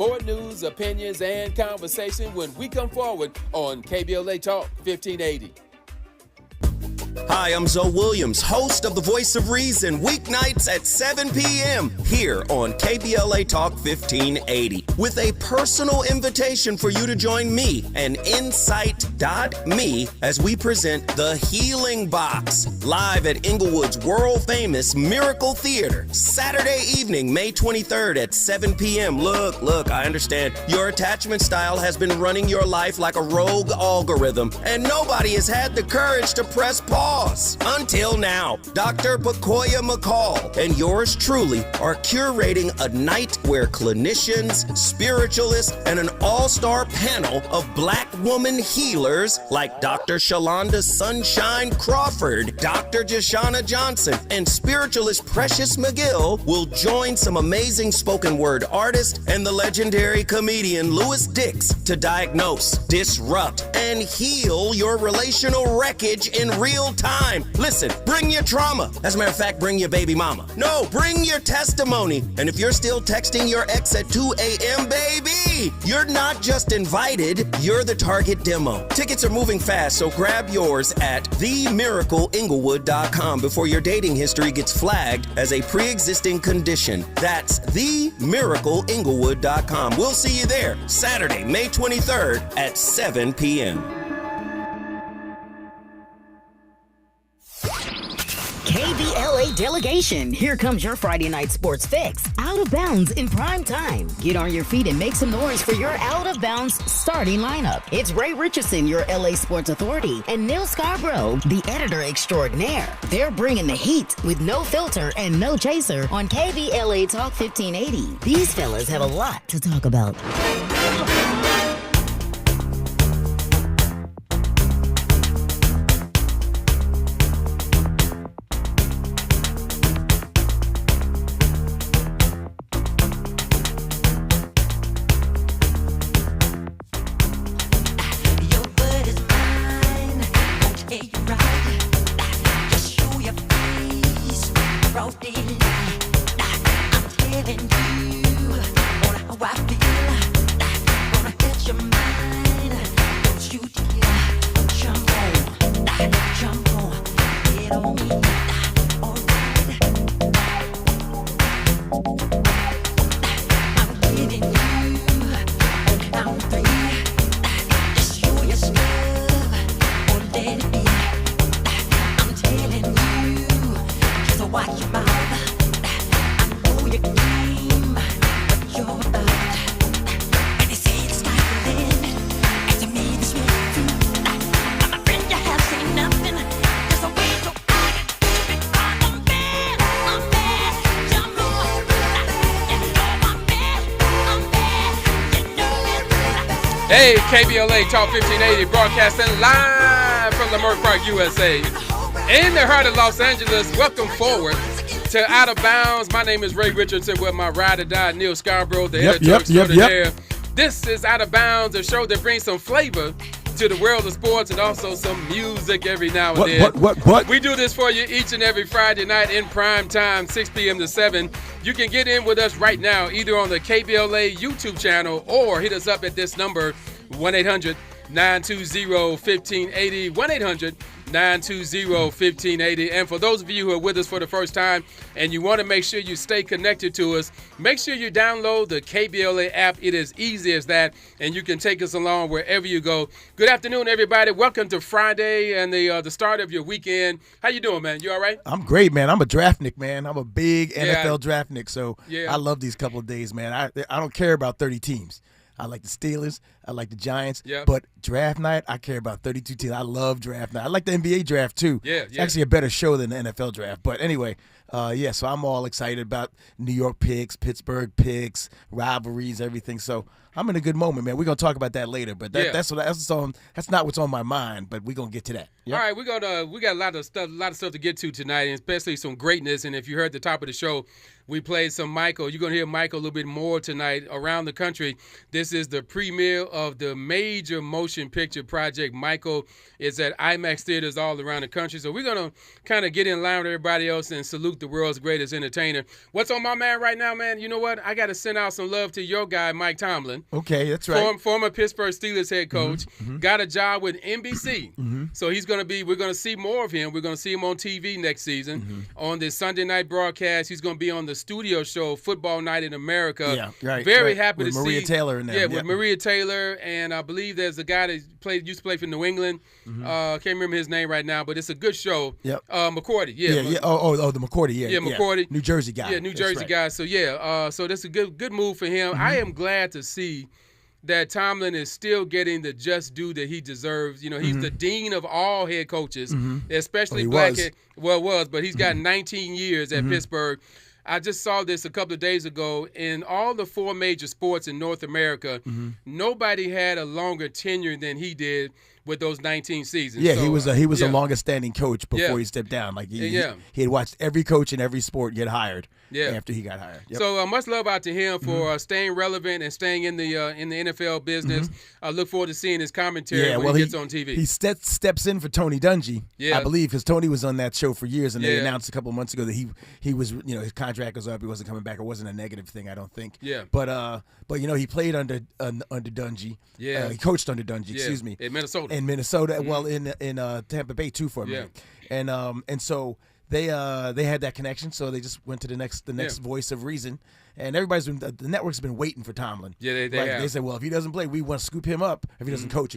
More news, opinions, and conversation when we come forward on KBLA Talk 1580. Hi, I'm Zoe Williams, host of The Voice of Reason, weeknights at 7 p.m. here on KBLA Talk 1580, with a personal invitation for you to join me and Insight.me as we present The Healing Box, live at Inglewood's world-famous Miracle Theater, Saturday evening, May 23rd at 7 p.m. Look, I understand your attachment style has been running your life like a rogue algorithm, and nobody has had the courage to press pause. Until now, Dr. Pakoya McCall and yours truly are curating a night where clinicians, spiritualists, and an all-star panel of Black woman healers like Dr. Shalonda Sunshine Crawford, Dr. Jashana Johnson, and spiritualist Precious McGill will join some amazing spoken word artists and the legendary comedian Louis Dix to diagnose, disrupt, and heal your relational wreckage in real time. Listen, bring your trauma. As a matter of fact, bring your baby mama. No, bring your testimony. And if you're still texting your ex at 2 a.m., baby, you're not just invited, you're the target demo. Tickets are moving fast, so grab yours at themiracleinglewood.com before your dating history gets flagged as a pre-existing condition. That's themiracleinglewood.com. We'll see you there Saturday, May 23rd at 7 p.m. KBLA delegation, here comes your Friday night sports fix. Out of bounds in prime time. Get on your feet and make some noise for your out of bounds starting lineup. It's Ray Richardson, your LA sports authority, and Neal Scarbrough, the editor extraordinaire. They're bringing the heat with no filter and no chaser on KBLA Talk 1580. These fellas have a lot to talk about. Hey, KBLA Talk 1580, broadcasting live from Leimert Park, USA. In the heart of Los Angeles, welcome forward to Out of Bounds. My name is Ray Richardson with my ride or die, Neal Scarbrough, the editor extraordinaire. This is Out of Bounds, a show that brings some flavor to the world of sports and also some music every now and then. What? We do this for you each and every Friday night in prime time, 6 p.m. to 7. You can get in with us right now, either on the KBLA YouTube channel or hit us up at this number, 1-800-920-1580, 1-800-920-1580. And for those of you who are with us for the first time and you want to make sure you stay connected to us, make sure you download the KBLA app. It is easy as that, and you can take us along wherever you go. Good afternoon, everybody. Welcome to Friday and the start of your weekend. How you doing, man? You all right? I'm great, man. I'm a draftnik, man. I'm a big NFL draftnik, so I love these couple of days, man. I don't care about 30 teams. I like the Steelers. I like the Giants. Yep. But draft night, I care about 32 teams. I love draft night. I like the NBA draft, too. It's Yeah. actually a better show than the NFL draft. But anyway, so I'm all excited about New York picks, Pittsburgh picks, rivalries, everything. So I'm in a good moment, man. We're going to talk about that later. But that's not what's on my mind, but we're going to get to that. Yep. All right, we got a lot of stuff to get to tonight, and especially some greatness. And if you heard the top of the show, we played some Michael. You're going to hear Michael a little bit more tonight around the country. This is the premiere of the major motion picture project. Michael is at IMAX theaters all around the country. So we're going to kind of get in line with everybody else and salute the world's greatest entertainer. What's on my mind right now, man? You know what? I got to send out some love to your guy, Mike Tomlin. Okay, that's right. Former Pittsburgh Steelers head coach. Got a job with NBC. So we're going to see more of him. We're going to see him on TV next season. On this Sunday night broadcast, he's going to be on the studio show, Football Night in America. Yeah, right. Very happy with to Maria see. Taylor in there. Yeah, with Maria Taylor, and I believe there's a guy that used to play for New England. Can't remember his name right now, but it's a good show. Yep. McCourty. Yeah. Oh, the McCourty. Yeah, McCourty. New Jersey guy. Yeah, New Jersey guy. So so that's a good move for him. I am glad to see that Tomlin is still getting the just due that he deserves. You know, he's the dean of all head coaches, especially black head. Well, but he's got 19 years at Pittsburgh. I just saw this a couple of days ago. In all the 4 major sports in North America, nobody had a longer tenure than he did with those 19 seasons. Yeah, so, he was the longest standing coach before he stepped down. Like he had watched every coach in every sport get hired after he got hired. Yep. So much love out to him for staying relevant and staying in the NFL business. I look forward to seeing his commentary when he gets on TV. He steps in for Tony Dungy, I believe, because Tony was on that show for years, and they announced a couple of months ago that he was, his contract was up, he wasn't coming back. It wasn't a negative thing, I don't think. Yeah. But he played under Dungy. Yeah. He coached under Dungy. Excuse me. In Minnesota. In Minnesota, well, in Tampa Bay too for a minute, and so they had that connection, so they just went to the next voice of reason, and the network's been waiting for Tomlin. Yeah, they said, well, if he doesn't play, we want to scoop him up. If he doesn't coach,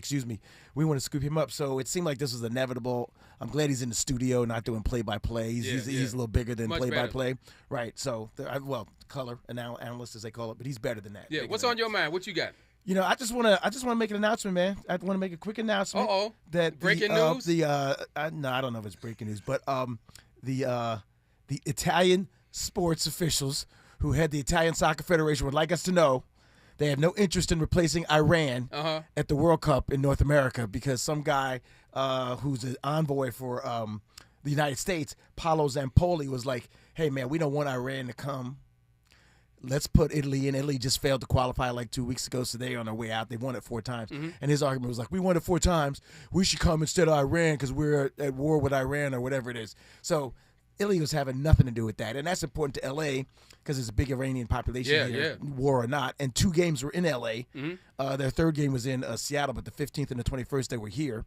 we want to scoop him up. So it seemed like this was inevitable. I'm glad he's in the studio, not doing play-by-play. He's a little bigger than play-by-play, right? So, color analyst as they call it, but he's better than that. Yeah. What's on your mind? What you got? I just want to make an announcement, man. I want to make a quick announcement. That breaking news? No, I don't know if it's breaking news, but the Italian sports officials who head the Italian Soccer Federation would like us to know they have no interest in replacing Iran at the World Cup in North America because some guy who's an envoy for the United States, Paolo Zampoli, was like, hey, man, we don't want Iran to come. Let's put Italy in. Italy just failed to qualify like 2 weeks ago, so they're on their way out. They won it 4 times. And his argument was like, we won it 4 times. We should come instead of Iran because we're at war with Iran or whatever it is. So Italy was having nothing to do with that. And that's important to L.A. because there's a big Iranian population here, war or not. And 2 games were in L.A. Their 3rd game was in Seattle, but the 15th and the 21st, they were here.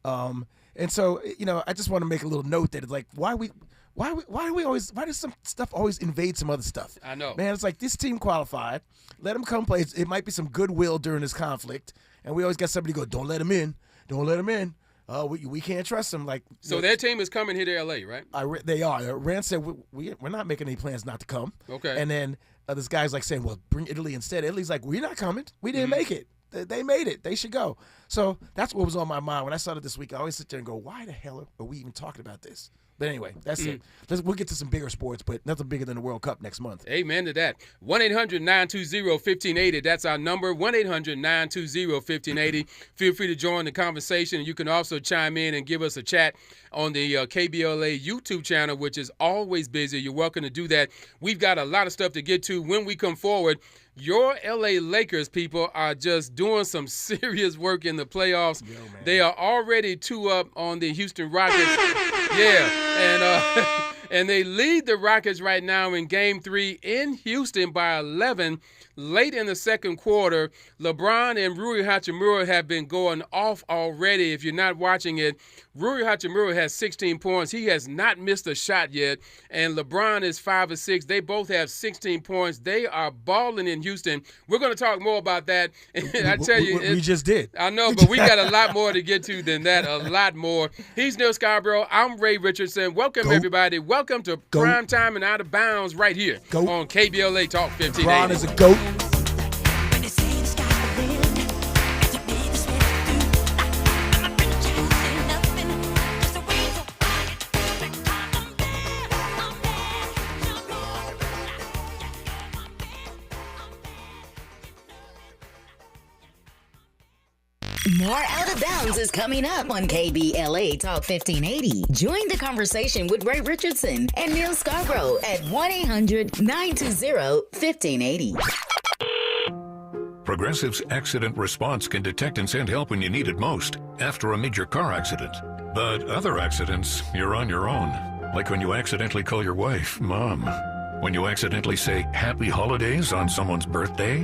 And so, I just want to make a little note that it's like, why does some stuff always invade some other stuff? I know. Man, it's like this team qualified. Let them come play. It might be some goodwill during this conflict. And we always got somebody go, don't let them in. Don't let them in. We can't trust them. So their team is coming here to L.A., right? They are. Iran said, we're not making any plans not to come. Okay. And then this guy's like saying, well, bring Italy instead. Italy's like, we're not coming. We didn't make it. They made it. They should go. So that's what was on my mind when I saw it this week. I always sit there and go, why the hell are we even talking about this? But anyway, that's it. We'll get to some bigger sports, but nothing bigger than the World Cup next month. Amen to that. 1-800-920-1580. That's our number, 1-800-920-1580. Feel free to join the conversation. You can also chime in and give us a chat on the KBLA YouTube channel, which is always busy. You're welcome to do that. We've got a lot of stuff to get to when we come forward. Your L.A. Lakers people are just doing some serious work in the playoffs. They are already 2-up on the Houston Rockets. And they lead the Rockets right now in Game 3 in Houston by 11. Late in the second quarter, LeBron and Rui Hachimura have been going off already. If you're not watching it, Rui Hachimura has 16 points. He has not missed a shot yet. And LeBron is 5 of 6. They both have 16 points. They are balling in Houston. We're going to talk more about that. I tell you. We just did. I know, but we got a lot more to get to than that, a lot more. He's Neal Scarbrough. I'm Ray Richardson. Welcome, everybody. Welcome to Prime Time and Out of Bounds right here on KBLA Talk 1580. LeBron is a GOAT. More Out of Bounds is coming up on KBLA Talk 1580. Join the conversation with Ray Richardson and Neal Scarbrough at 1-800-920-1580. Progressive's accident response can detect and send help when you need it most after a major car accident. But other accidents, you're on your own. Like when you accidentally call your wife Mom. When you accidentally say Happy Holidays on someone's birthday.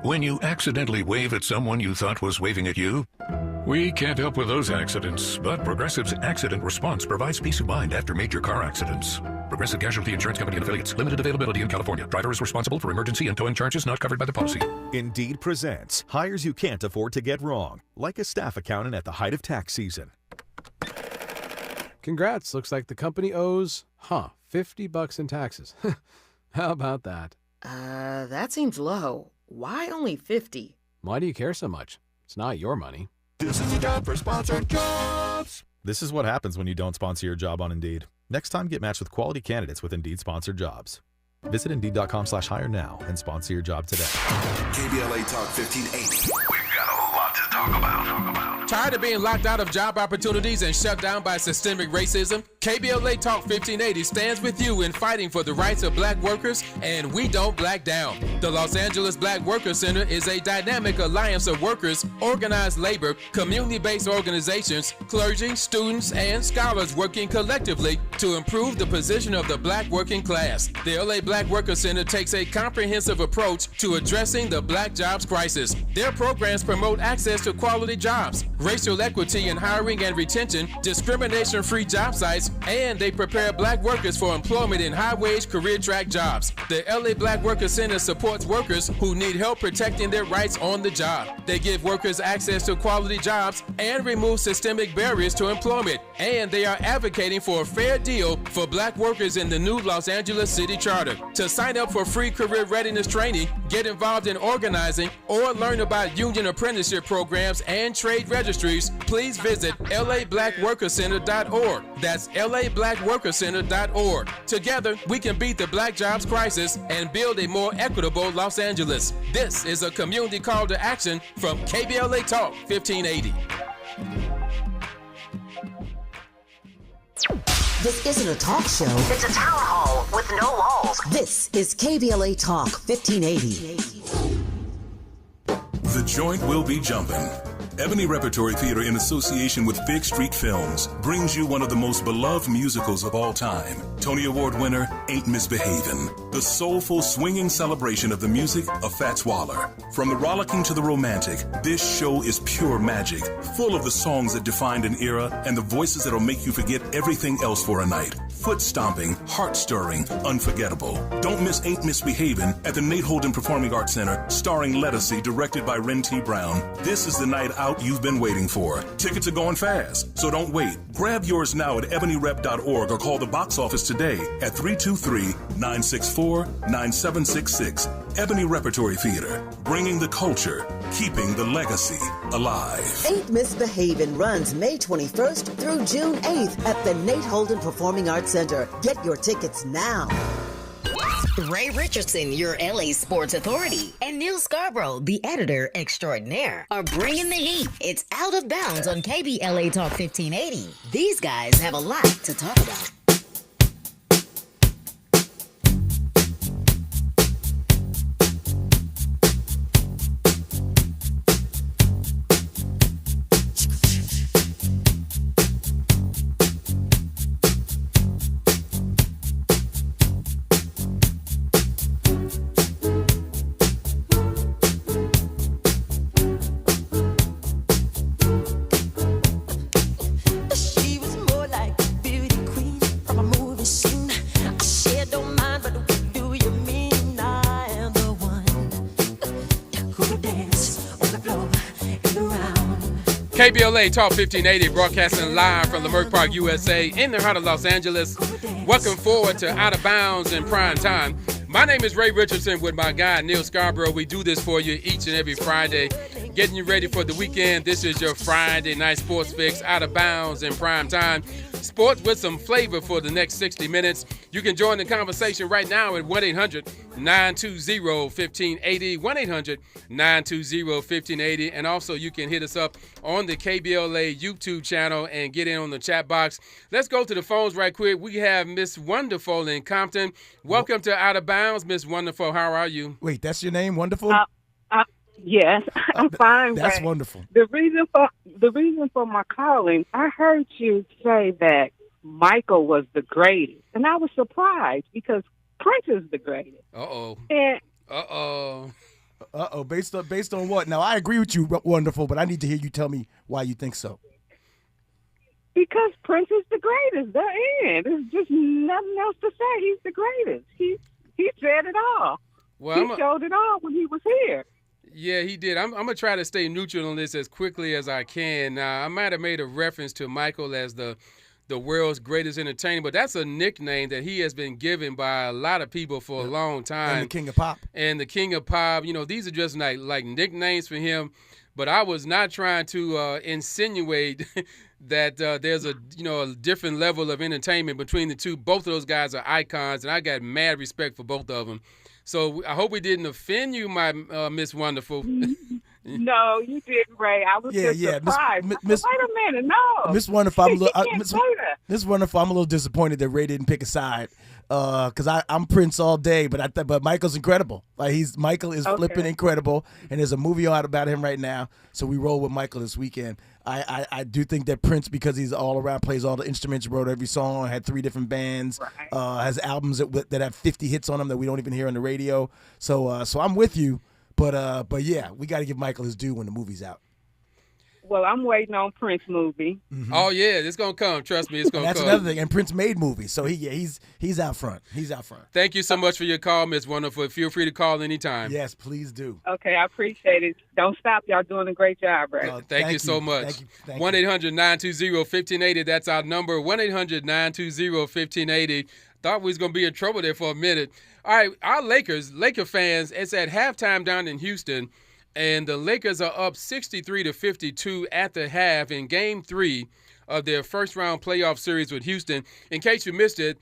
When you accidentally wave at someone you thought was waving at you. We can't help with those accidents, but Progressive's Accident Response provides peace of mind after major car accidents. Progressive Casualty Insurance Company and Affiliates. Limited availability in California. Driver is responsible for emergency and towing charges not covered by the policy. Indeed presents hires you can't afford to get wrong, like a staff accountant at the height of tax season. Congrats. Looks like the company owes, $50 in taxes. How about that? That seems low. Why only 50? Why do you care so much? It's not your money. This is a job for sponsored jobs. This is what happens when you don't sponsor your job on Indeed. Next time, get matched with quality candidates with Indeed sponsored jobs. Visit Indeed.com/hire now and sponsor your job today. KBLA Talk 1580. We've got a lot to talk about. Tired of being locked out of job opportunities and shut down by systemic racism? KBLA Talk 1580 stands with you in fighting for the rights of black workers, and we don't black down. The Los Angeles Black Workers Center is a dynamic alliance of workers, organized labor, community-based organizations, clergy, students, and scholars working collectively to improve the position of the black working class. The LA Black Workers Center takes a comprehensive approach to addressing the black jobs crisis. Their programs promote access to quality jobs, racial equity in hiring and retention, discrimination-free job sites, and they prepare black workers for employment in high-wage career track jobs. The LA Black Workers Center supports workers who need help protecting their rights on the job. They give workers access to quality jobs and remove systemic barriers to employment. And they are advocating for a fair deal for black workers in the new Los Angeles City Charter. To sign up for free career readiness training, get involved in organizing, or learn about union apprenticeship programs and trade registries, please visit lablackworkercenter.org. That's lablackworkercenter.org. Together, we can beat the black jobs crisis and build a more equitable Los Angeles. This is a community call to action from KBLA Talk 1580. This isn't a talk show. It's a town hall with no walls. This is KBLA Talk 1580. The joint will be jumping. Ebony Repertory Theater, in association with Fig Street Films, brings you one of the most beloved musicals of all time. Tony Award winner, Ain't Misbehavin'. The soulful, swinging celebration of the music of Fats Waller. From the rollicking to the romantic, this show is pure magic, full of the songs that defined an era and the voices that'll make you forget everything else for a night. Foot stomping, heart stirring, unforgettable. Don't miss Ain't Misbehavin' at the Nate Holden Performing Arts Center, starring Lettucey, directed by Ren T. Brown. This is the night out you've been waiting for. Tickets are going fast, so don't wait. Grab yours now at ebonyrep.org or call the box office today at 323-964-9766. Ebony Repertory Theater, bringing the culture, keeping the legacy alive. Ain't Misbehavin' runs May 21st through June 8th at the Nate Holden Performing Arts Center. Get your tickets now. Ray Richardson, your LA sports authority, and Neal Scarbrough, the editor extraordinaire, are bringing the heat. It's Out of Bounds on KBLA Talk 1580. These guys have a lot to talk about. KBLA Talk 1580, broadcasting live from Leimert Park, USA, in the heart of Los Angeles. Welcome forward to Out of Bounds in Prime Time. My name is Ray Richardson with my guy, Neal Scarbrough. We do this for you each and every Friday, getting you ready for the weekend. This is your Friday night sports fix, Out of Bounds in Prime Time. Sports with some flavor for the next 60 minutes. You can join the conversation right now at 1-800-920-1580, 1-800-920-1580. And also you can hit us up on the KBLA YouTube channel and get in on the chat box. Let's go to the phones right quick. We have Miss Wonderful in Compton. Welcome to Out of Bounds, Miss Wonderful. How are you? Wait, that's your name, Wonderful? Yes, I'm fine. That's Ray. wonderful. The reason for my calling, I heard you say that Michael was the greatest. And I was surprised because Prince is the greatest. Uh-oh. And Uh-oh. Based on what? Now, I agree with you, Wonderful, but I need to hear you tell me why you think so. because Prince is the greatest. The end. There's just nothing else to say. He's the greatest. He said it all. Well, he showed it all when he was here. Yeah, he did. I'm going to try to stay neutral on this as quickly as I can. Now, I might have made a reference to Michael as the world's greatest entertainer, but that's a nickname that he has been given by a lot of people for a long time. And the King of Pop. And the King of Pop. You know, these are just like nicknames for him. But I was not trying to insinuate that there's a different level of entertainment between the two. Both of those guys are icons, and I got mad respect for both of them. So I hope we didn't offend you, my Miss Wonderful. No, you didn't, Ray. I was just surprised. Wait a minute, no. Miss Wonderful, Miss Wonderful, I'm a little disappointed that Ray didn't pick a side. Because I'm Prince all day, but Michael's incredible. Like Michael is flipping incredible, and there's a movie out about him right now. So we roll with Michael this weekend. I do think that Prince, because he's all around, plays all the instruments, wrote every song, had 3 different bands, has albums that have 50 hits on them that we don't even hear on the radio. So I'm with you, but yeah, we got to give Michael his due when the movie's out. Well, I'm waiting on Prince movie. Mm-hmm. Oh yeah, it's gonna come. Trust me, it's gonna come. That's another thing. And Prince made movies, so he's out front. He's out front. Thank you so much for your call, Miss Wonderful. Feel free to call anytime. Yes, please do. Okay, I appreciate it. Don't stop. Y'all doing a great job, Ray. Thank you so much. Thank you. 1-800-920-1580. That's our number. 1-800-920-1580. Thought we was gonna be in trouble there for a minute. All right, our Laker fans. It's at halftime down in Houston. And the Lakers are up 63-52 at the half in Game 3 of their first-round playoff series with Houston. In case you missed it,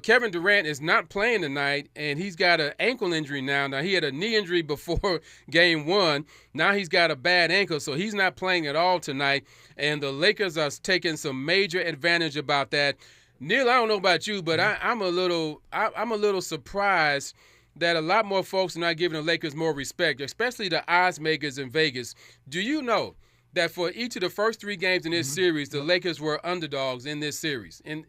Kevin Durant is not playing tonight, and he's got an ankle injury now. Now, he had a knee injury before Game 1. Now he's got a bad ankle, so he's not playing at all tonight. And the Lakers are taking some major advantage about that. Neal, I don't know about you, but I'm a little surprised that a lot more folks are not giving the Lakers more respect, especially the odds makers in Vegas. Do you know that for each of the first 3 games in this series, the Lakers were underdogs in this series? And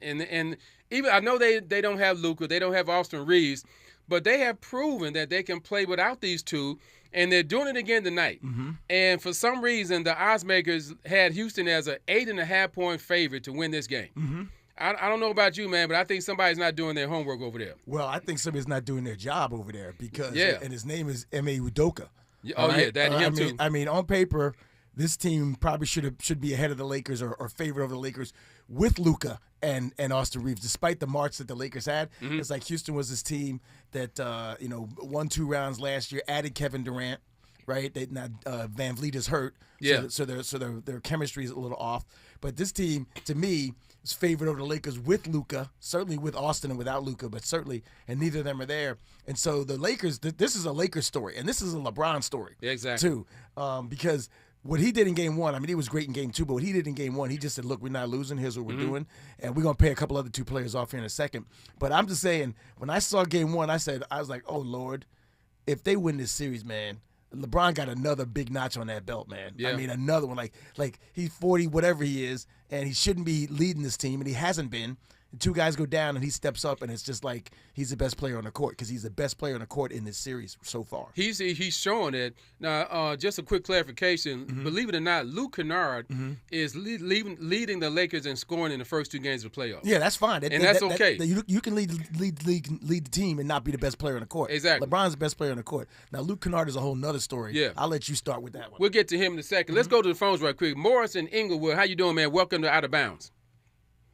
even I know they don't have Luka, they don't have Austin Reeves, but they have proven that they can play without these two, and they're doing it again tonight. Mm-hmm. And for some reason, the odds makers had Houston as an 8.5-point favorite to win this game. Mm-hmm. I don't know about you, man, but I think somebody's not doing their homework over there. Well, I think somebody's not doing their job over there because, and his name is M.A. Udoka. Oh, right? Yeah, him too. I mean, on paper, this team probably should be ahead of the Lakers or favorite of the Lakers with Luka and Austin Reeves. Despite the march that the Lakers had, it's like Houston was this team that won 2 rounds last year, added Kevin Durant. Right, Van Vliet is hurt, so their chemistry is a little off. But this team, to me, is favored over the Lakers with Luka, certainly with Austin and without Luka, but certainly, and neither of them are there. And so the Lakers, this is a Lakers story, and this is a LeBron story, too, because what he did in Game 1, I mean, he was great in Game 2, but what he did in Game 1, he just said, look, we're not losing. Here's what we're doing. And we're going to pay a couple other 2 players off here in a second. But I'm just saying, when I saw Game 1, I was like, oh, Lord, if they win this series, man, LeBron got another big notch on that belt, man. Yeah. I mean, another one. Like he's 40, whatever he is, and he shouldn't be leading this team, and he hasn't been. The 2 guys go down, and he steps up, and it's just like he's the best player on the court because he's the best player on the court in this series so far. He's showing it. Now, just a quick clarification. Believe it or not, Luke Kennard is leading the Lakers in scoring in the first 2 games of the playoffs. Yeah, that's fine. That's okay. You can lead the team and not be the best player on the court. Exactly. LeBron's the best player on the court. Now, Luke Kennard is a whole nother story. Yeah. I'll let you start with that one. We'll get to him in a second. Let's go to the phones right quick. Morris in Inglewood, how you doing, man? Welcome to Out of Bounds.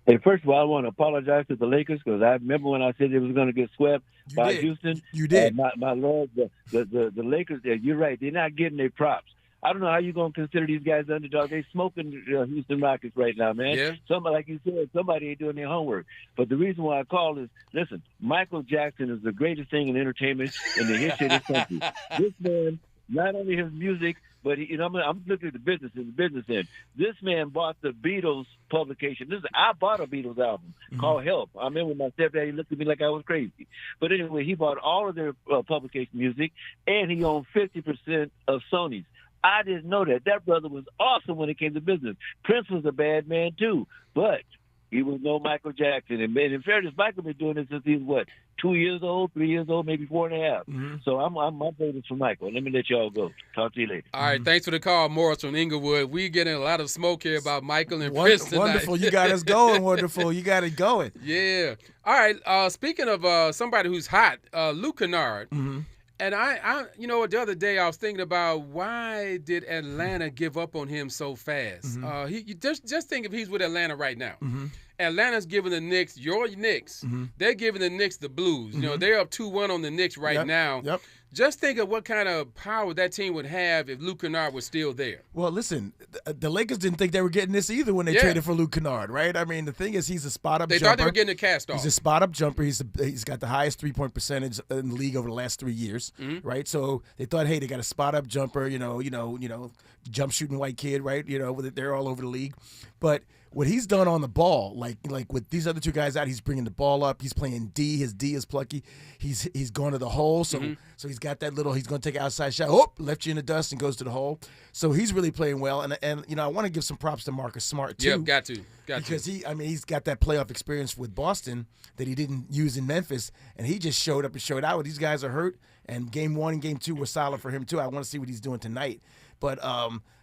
Hey, first of all, I want to apologize to the Lakers because I remember when I said they was going to get swept by Houston. You did. My Lord, the Lakers, you're right. They're not getting their props. I don't know how you're going to consider these guys underdogs. They're smoking Houston Rockets right now, man. Yeah. Somebody, like you said, somebody ain't doing their homework. But the reason why I called is, listen, Michael Jackson is the greatest thing in entertainment in the history of this country. This man, not only his music, but I'm looking at the business end. This man bought the Beatles publication. I bought a Beatles album called Help. I remember my stepdad, he looked at me like I was crazy. But anyway, he bought all of their publication music, and he owned 50% of Sony's. I didn't know that. That brother was awesome when it came to business. Prince was a bad man too, but He was no Michael Jackson. And in fairness, Michael been doing this since he was, 2 years old, 3 years old, maybe 4.5. Mm-hmm. So my vote is for Michael. Let me let y'all go. Talk to you later. All right, thanks for the call, Morris from Inglewood. We getting a lot of smoke here about Michael and Prince tonight. Wonderful. You got us going, wonderful. You got it going. Yeah. All right, speaking of somebody who's hot, Luke Kennard. Mm-hmm. And I the other day I was thinking about why did Atlanta give up on him so fast? Mm-hmm. You just think if he's with Atlanta right now. Mm-hmm. Atlanta's giving the Knicks, your Knicks, mm-hmm. they're giving the Knicks the blues. Mm-hmm. They're up 2-1 on the Knicks right now. Yep. Just think of what kind of power that team would have if Luke Kennard was still there. Well, listen, the Lakers didn't think they were getting this either when they traded for Luke Kennard, right? I mean, the thing is, he's a spot-up jumper. They thought they were getting a cast off. He's a spot-up jumper. He's got the highest three-point percentage in the league over the last 3 years, right? So they thought, hey, they got a spot-up jumper, jump-shooting white kid, right? They're all over the league. But what he's done on the ball, like with these other two guys out, he's bringing the ball up. He's playing D. His D is plucky. He's going to the hole, so he's got that little. He's going to take an outside shot. Oh, left you in the dust and goes to the hole. So he's really playing well. And I want to give some props to Marcus Smart too. Yeah, got to. Because he's got that playoff experience with Boston that he didn't use in Memphis, and he just showed up and showed out. These guys are hurt, and game 1 and game 2 were solid for him too. I want to see what he's doing tonight, but.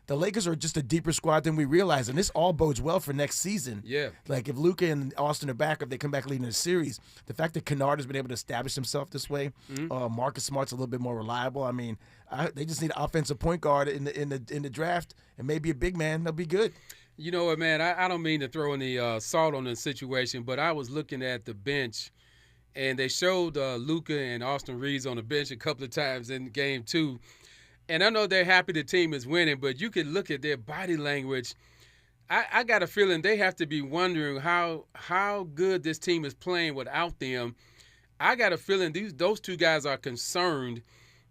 The Lakers are just a deeper squad than we realize, and this all bodes well for next season. Yeah. Like if Luka and Austin are back, if they come back leading the series, the fact that Kennard has been able to establish himself this way, Marcus Smart's a little bit more reliable. I mean, they just need an offensive point guard in the draft, and maybe a big man. They'll be good. You know what, man? I don't mean to throw any salt on the situation, but I was looking at the bench, and they showed Luka and Austin Reeves on the bench a couple of times in game 2. And I know they're happy the team is winning, but you can look at their body language. I got a feeling they have to be wondering how good this team is playing without them. I got a feeling those two guys are concerned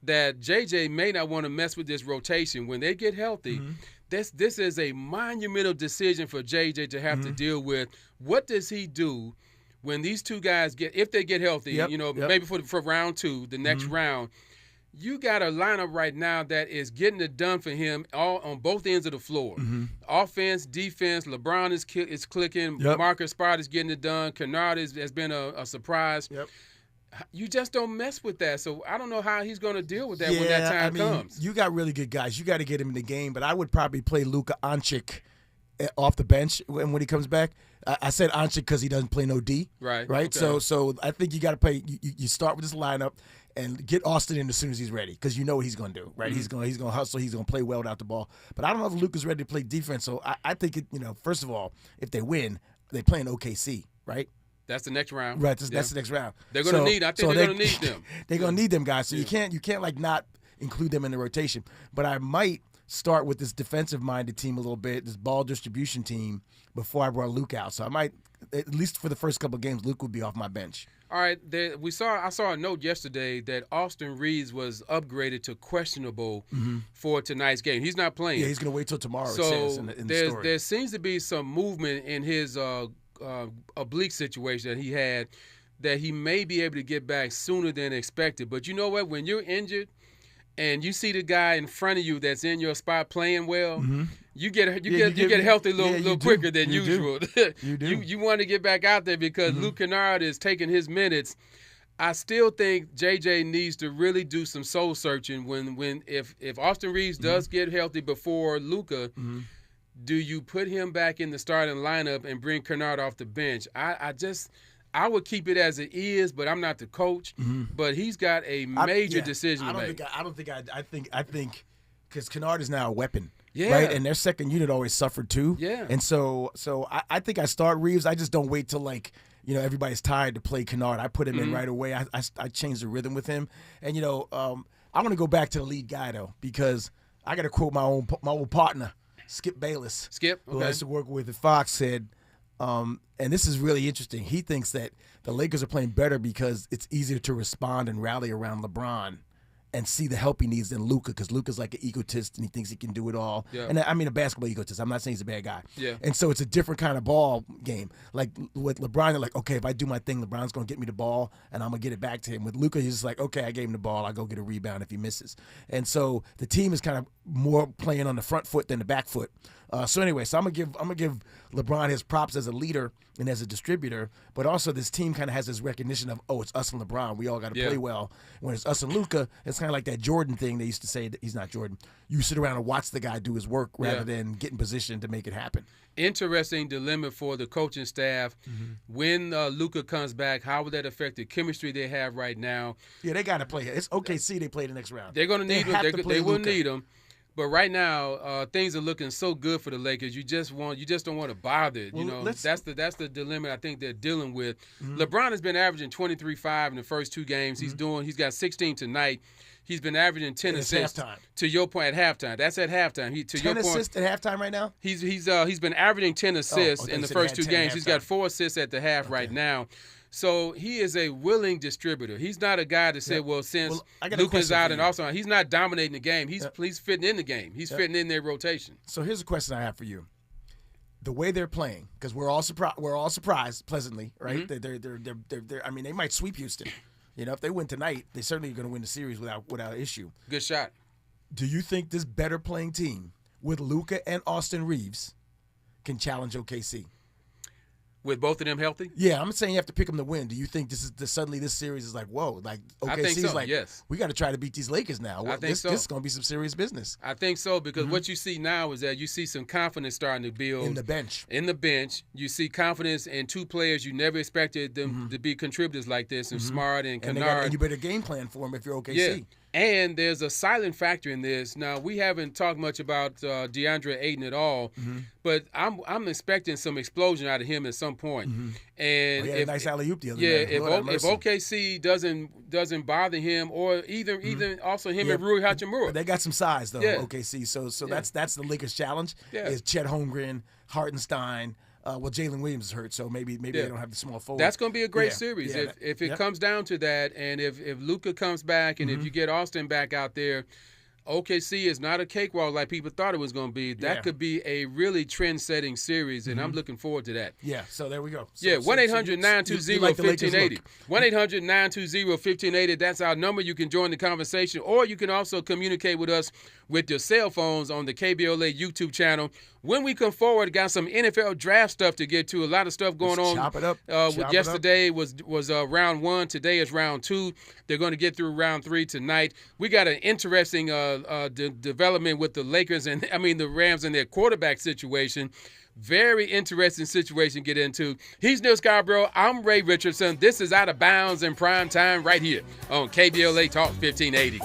that JJ may not want to mess with this rotation. When they get healthy, this is a monumental decision for JJ to have to deal with. What does he do when these two guys if they get healthy, maybe for round 2, the next round? You got a lineup right now that is getting it done for him all on both ends of the floor. Offense, defense, LeBron is clicking. Marcus Smart is getting it done. Kennard has been a surprise. You just don't mess with that. So I don't know how he's going to deal with that when that time comes. You got really good guys. You got to get him in the game, but I would probably play Luka Doncic off the bench when he comes back. I said Doncic because he doesn't play no D. Right. Okay. So I think you got to play. You start with this lineup and get Austin in as soon as he's ready, because you know what he's going to do, right? He's going to hustle. He's going to play well without the ball. But I don't know if Luka's ready to play defense. So I think first of all, if they win, they play in OKC, right? That's the next round. Right. That's the next round. They're going to need. I think they're going to need them. They're going to need them guys. So you can't like not include them in the rotation. But I might start with this defensive-minded team a little bit, this ball distribution team, before I brought Luke out. So I might, at least for the first couple of games, Luke would be off my bench. All right, I saw a note yesterday that Austin Reeves was upgraded to questionable for tonight's game. He's not playing. Yeah, he's going to wait till tomorrow. So it says in the story. There seems to be some movement in his oblique situation that he had, that he may be able to get back sooner than expected. But you know what? When you're injured and you see the guy in front of you that's in your spot playing well, you get healthy a little quicker than usual. You do. You want to get back out there because Luke Kennard is taking his minutes. I still think JJ needs to really do some soul searching if Austin Reeves does get healthy before Luka. Do you put him back in the starting lineup and bring Kennard off the bench? I would keep it as it is, but I'm not the coach. But he's got a major decision to make. I think because Kennard is now a weapon. Yeah. Right? And their second unit always suffered too. Yeah. And so I think I start Reeves. I just don't wait till everybody's tired to play Kennard. I put him in right away. I changed the rhythm with him. And I want to go back to the lead guy though, because I got to quote my old partner, Skip Bayless. Skip, okay. Who I used to work with at Fox, said, and this is really interesting. He thinks that the Lakers are playing better because it's easier to respond and rally around LeBron and see the help he needs than Luka, because Luka's like an egotist and he thinks he can do it all. Yeah. And I mean a basketball egotist. I'm not saying he's a bad guy. Yeah. And so it's a different kind of ball game. Like with LeBron, they're like, okay, if I do my thing, LeBron's going to get me the ball and I'm going to get it back to him. With Luka, he's just like, okay, I gave him the ball. I'll go get a rebound if he misses. And so the team is kind of more playing on the front foot than the back foot. So anyway, so I'm gonna give LeBron his props as a leader and as a distributor, but also this team kind of has this recognition of, it's us and LeBron. We all got to play well. When it's us and Luka, it's kind of like that Jordan thing. They used to say that he's not Jordan. You sit around and watch the guy do his work rather than get in position to make it happen. Interesting dilemma for the coaching staff. When Luka comes back, how would that affect the chemistry they have right now? Yeah, they got to play. It's OKC. They play the next round. They're going to need him. They will Luka. need him. But right now, things are looking so good for the Lakers. You just don't want to bother it. Well, that's the dilemma I think they're dealing with. LeBron has been averaging 23.5 in the first 2 games. He's got 16 tonight. He's been averaging 10 assists. Halftime. To your point, at halftime. That's at halftime. 10 assists at halftime right now? He's been averaging 10 assists in the first 2 games. He's got 4 assists at the half right now. So he is a willing distributor. He's not a guy to say, since Luka's out and also he's not dominating the game. He's fitting in the game. He's fitting in their rotation. So here's a question I have for you: the way they're playing, because we're all surprised pleasantly, right? They're I mean, they might sweep Houston. If they win tonight, they're certainly going to win the series without issue. Good shot. Do you think this better playing team with Luka and Austin Reeves can challenge OKC? With both of them healthy? Yeah, I'm saying you have to pick them to win. Do you think suddenly this series is like, whoa, like OKC's like, yes. We got to try to beat these Lakers now. I think so. This is going to be some serious business. I think so, because what you see now is that you see some confidence starting to build. In the bench. You see confidence in 2 players you never expected them to be contributors like this, and Smart and Kennard. And you better game plan for them if you're OKC. Yeah. And there's a silent factor in this. Now, we haven't talked much about DeAndre Ayton at all, but I'm expecting some explosion out of him at some point. And a nice alley-oop the other night. If OKC doesn't bother him, or even also him and Rui Hachimura. But they got some size though, OKC. So that's the Lakers' challenge. Is Chet Holmgren, Hartenstein. Jalen Williams is hurt, so maybe they don't have the small forward. That's going to be a great series if it comes down to that, and if Luka comes back, and if you get Austin back out there. OKC is not a cakewalk like people thought it was going to be. That could be a really trend-setting series, and I'm looking forward to that. Yeah, so there we go. 1-800-920-1580. 1-800-920-1580. That's our number. You can join the conversation, or you can also communicate with us with your cell phones on the KBLA YouTube channel. When we come forward, got some NFL draft stuff to get to. A lot of stuff going on. Chop it up. Yesterday was round 1. Today is round 2. They're going to get through round 3 tonight. We got an interesting development with the Lakers the Rams and their quarterback situation. Very interesting situation to get into. He's Neal Scarbrough. I'm Ray Richardson. This is Out of Bounds in Prime Time right here on KBLA Talk 1580.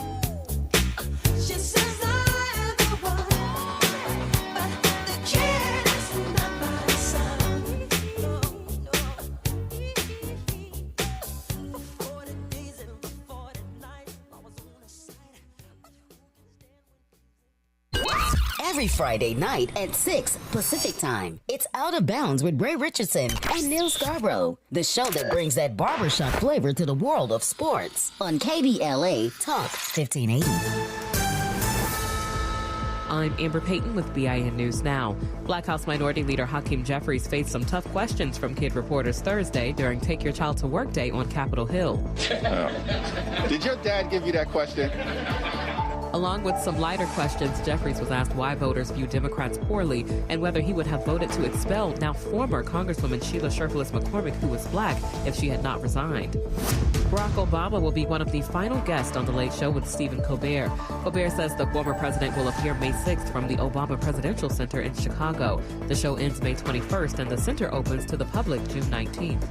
Every Friday night at 6 Pacific Time, it's Out of Bounds with Ray Richardson and Neal Scarbrough, the show that brings that barbershop flavor to the world of sports on KBLA Talk 1580. I'm Amber Payton with BIN News Now. Black House Minority Leader Hakeem Jeffries faced some tough questions from kid reporters Thursday during Take Your Child to Work Day on Capitol Hill. Did your dad give you that question? Along with some lighter questions, Jeffries was asked why voters view Democrats poorly and whether he would have voted to expel now former Congresswoman Sheila Sherfless McCormick, who was black, if she had not resigned. Barack Obama will be one of the final guests on The Late Show with Stephen Colbert. Colbert says the former president will appear May 6th from the Obama Presidential Center in Chicago. The show ends May 21st and the center opens to the public June 19th.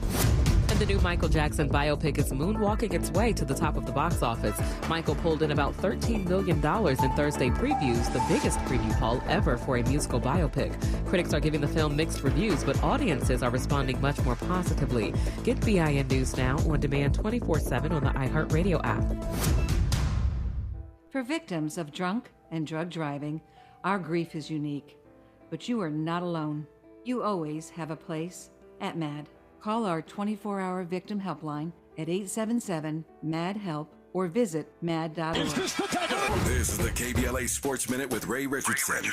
And the new Michael Jackson biopic is moonwalking its way to the top of the box office. Michael pulled in about $13 million in Thursday previews, the biggest preview haul ever for a musical biopic. Critics are giving the film mixed reviews, but audiences are responding much more positively. Get BIN News Now on demand 24/7 on the iHeartRadio app. For victims of drunk and drug driving, our grief is unique. But you are not alone. You always have a place at MAD. Call our 24-hour victim helpline at 877-MAD-HELP or visit mad.org. This is the KBLA Sports Minute with Ray Richardson.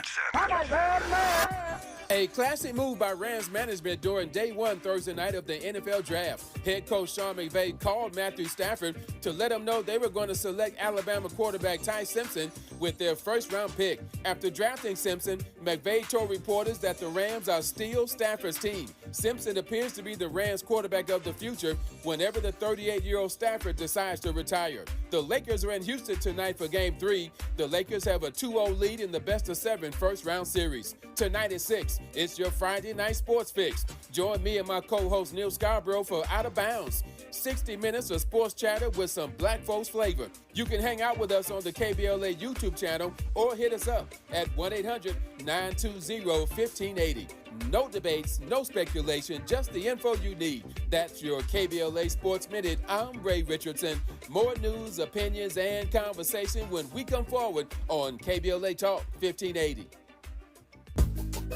A classic move by Rams management during day one Thursday night of the NFL draft. Head coach Sean McVay called Matthew Stafford to let him know they were going to select Alabama quarterback Ty Simpson with their first-round pick. After drafting Simpson, McVay told reporters that the Rams are still Stafford's team. Simpson appears to be the Rams quarterback of the future whenever the 38-year-old Stafford decides to retire. The Lakers are in Houston tonight for Game 3. The Lakers have a 2-0 lead in the best-of-7 first-round series. Tonight at 6, it's your Friday night sports fix. Join me and my co-host Neal Scarbrough for Out of Bounds. 60 minutes of sports chatter with some black folks flavor. You can hang out with us on the KBLA YouTube channel or hit us up at 1-800-920-1580. No debates, no speculation, just the info you need. That's your KBLA Sports Minute. I'm Ray Richardson. More news, opinions, and conversation when we come forward on KBLA Talk 1580.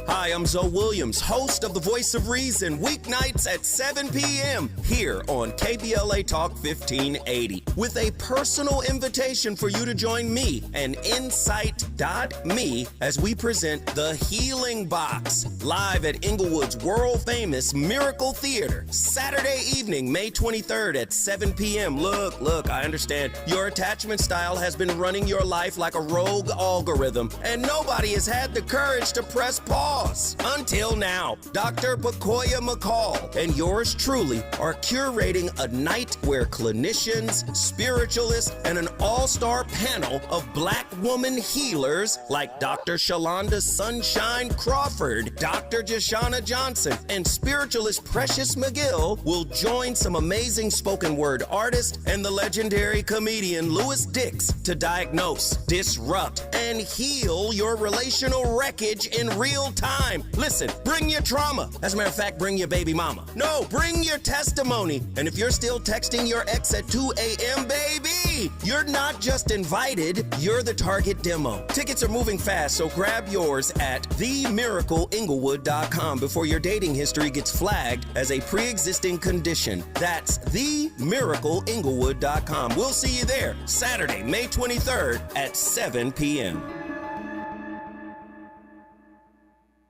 Hi, I'm Zoe Williams, host of The Voice of Reason, weeknights at 7 p.m. here on KBLA Talk 1580, with a personal invitation for you to join me and Insight.me as we present The Healing Box, live at Inglewood's world-famous Miracle Theater, Saturday evening, May 23rd at 7 p.m. Look, I understand your attachment style has been running your life like a rogue algorithm, and nobody has had the courage to press pause. Until now, Dr. Pacoya McCall and yours truly are curating a night where clinicians, spiritualists, and an all-star panel of black woman healers like Dr. Shalonda Sunshine Crawford, Dr. Jashana Johnson, and spiritualist Precious McGill will join some amazing spoken word artists and the legendary comedian Louis Dix to diagnose, disrupt, and heal your relational wreckage in real time. Listen, bring your trauma. As a matter of fact, bring your baby mama. No, bring your testimony. And if you're still texting your ex at 2 a.m., baby, you're not just invited, you're the target demo. Tickets are moving fast, so grab yours at themiracleinglewood.com before your dating history gets flagged as a pre-existing condition. That's themiracleinglewood.com. We'll see you there Saturday, May 23rd at 7 p.m.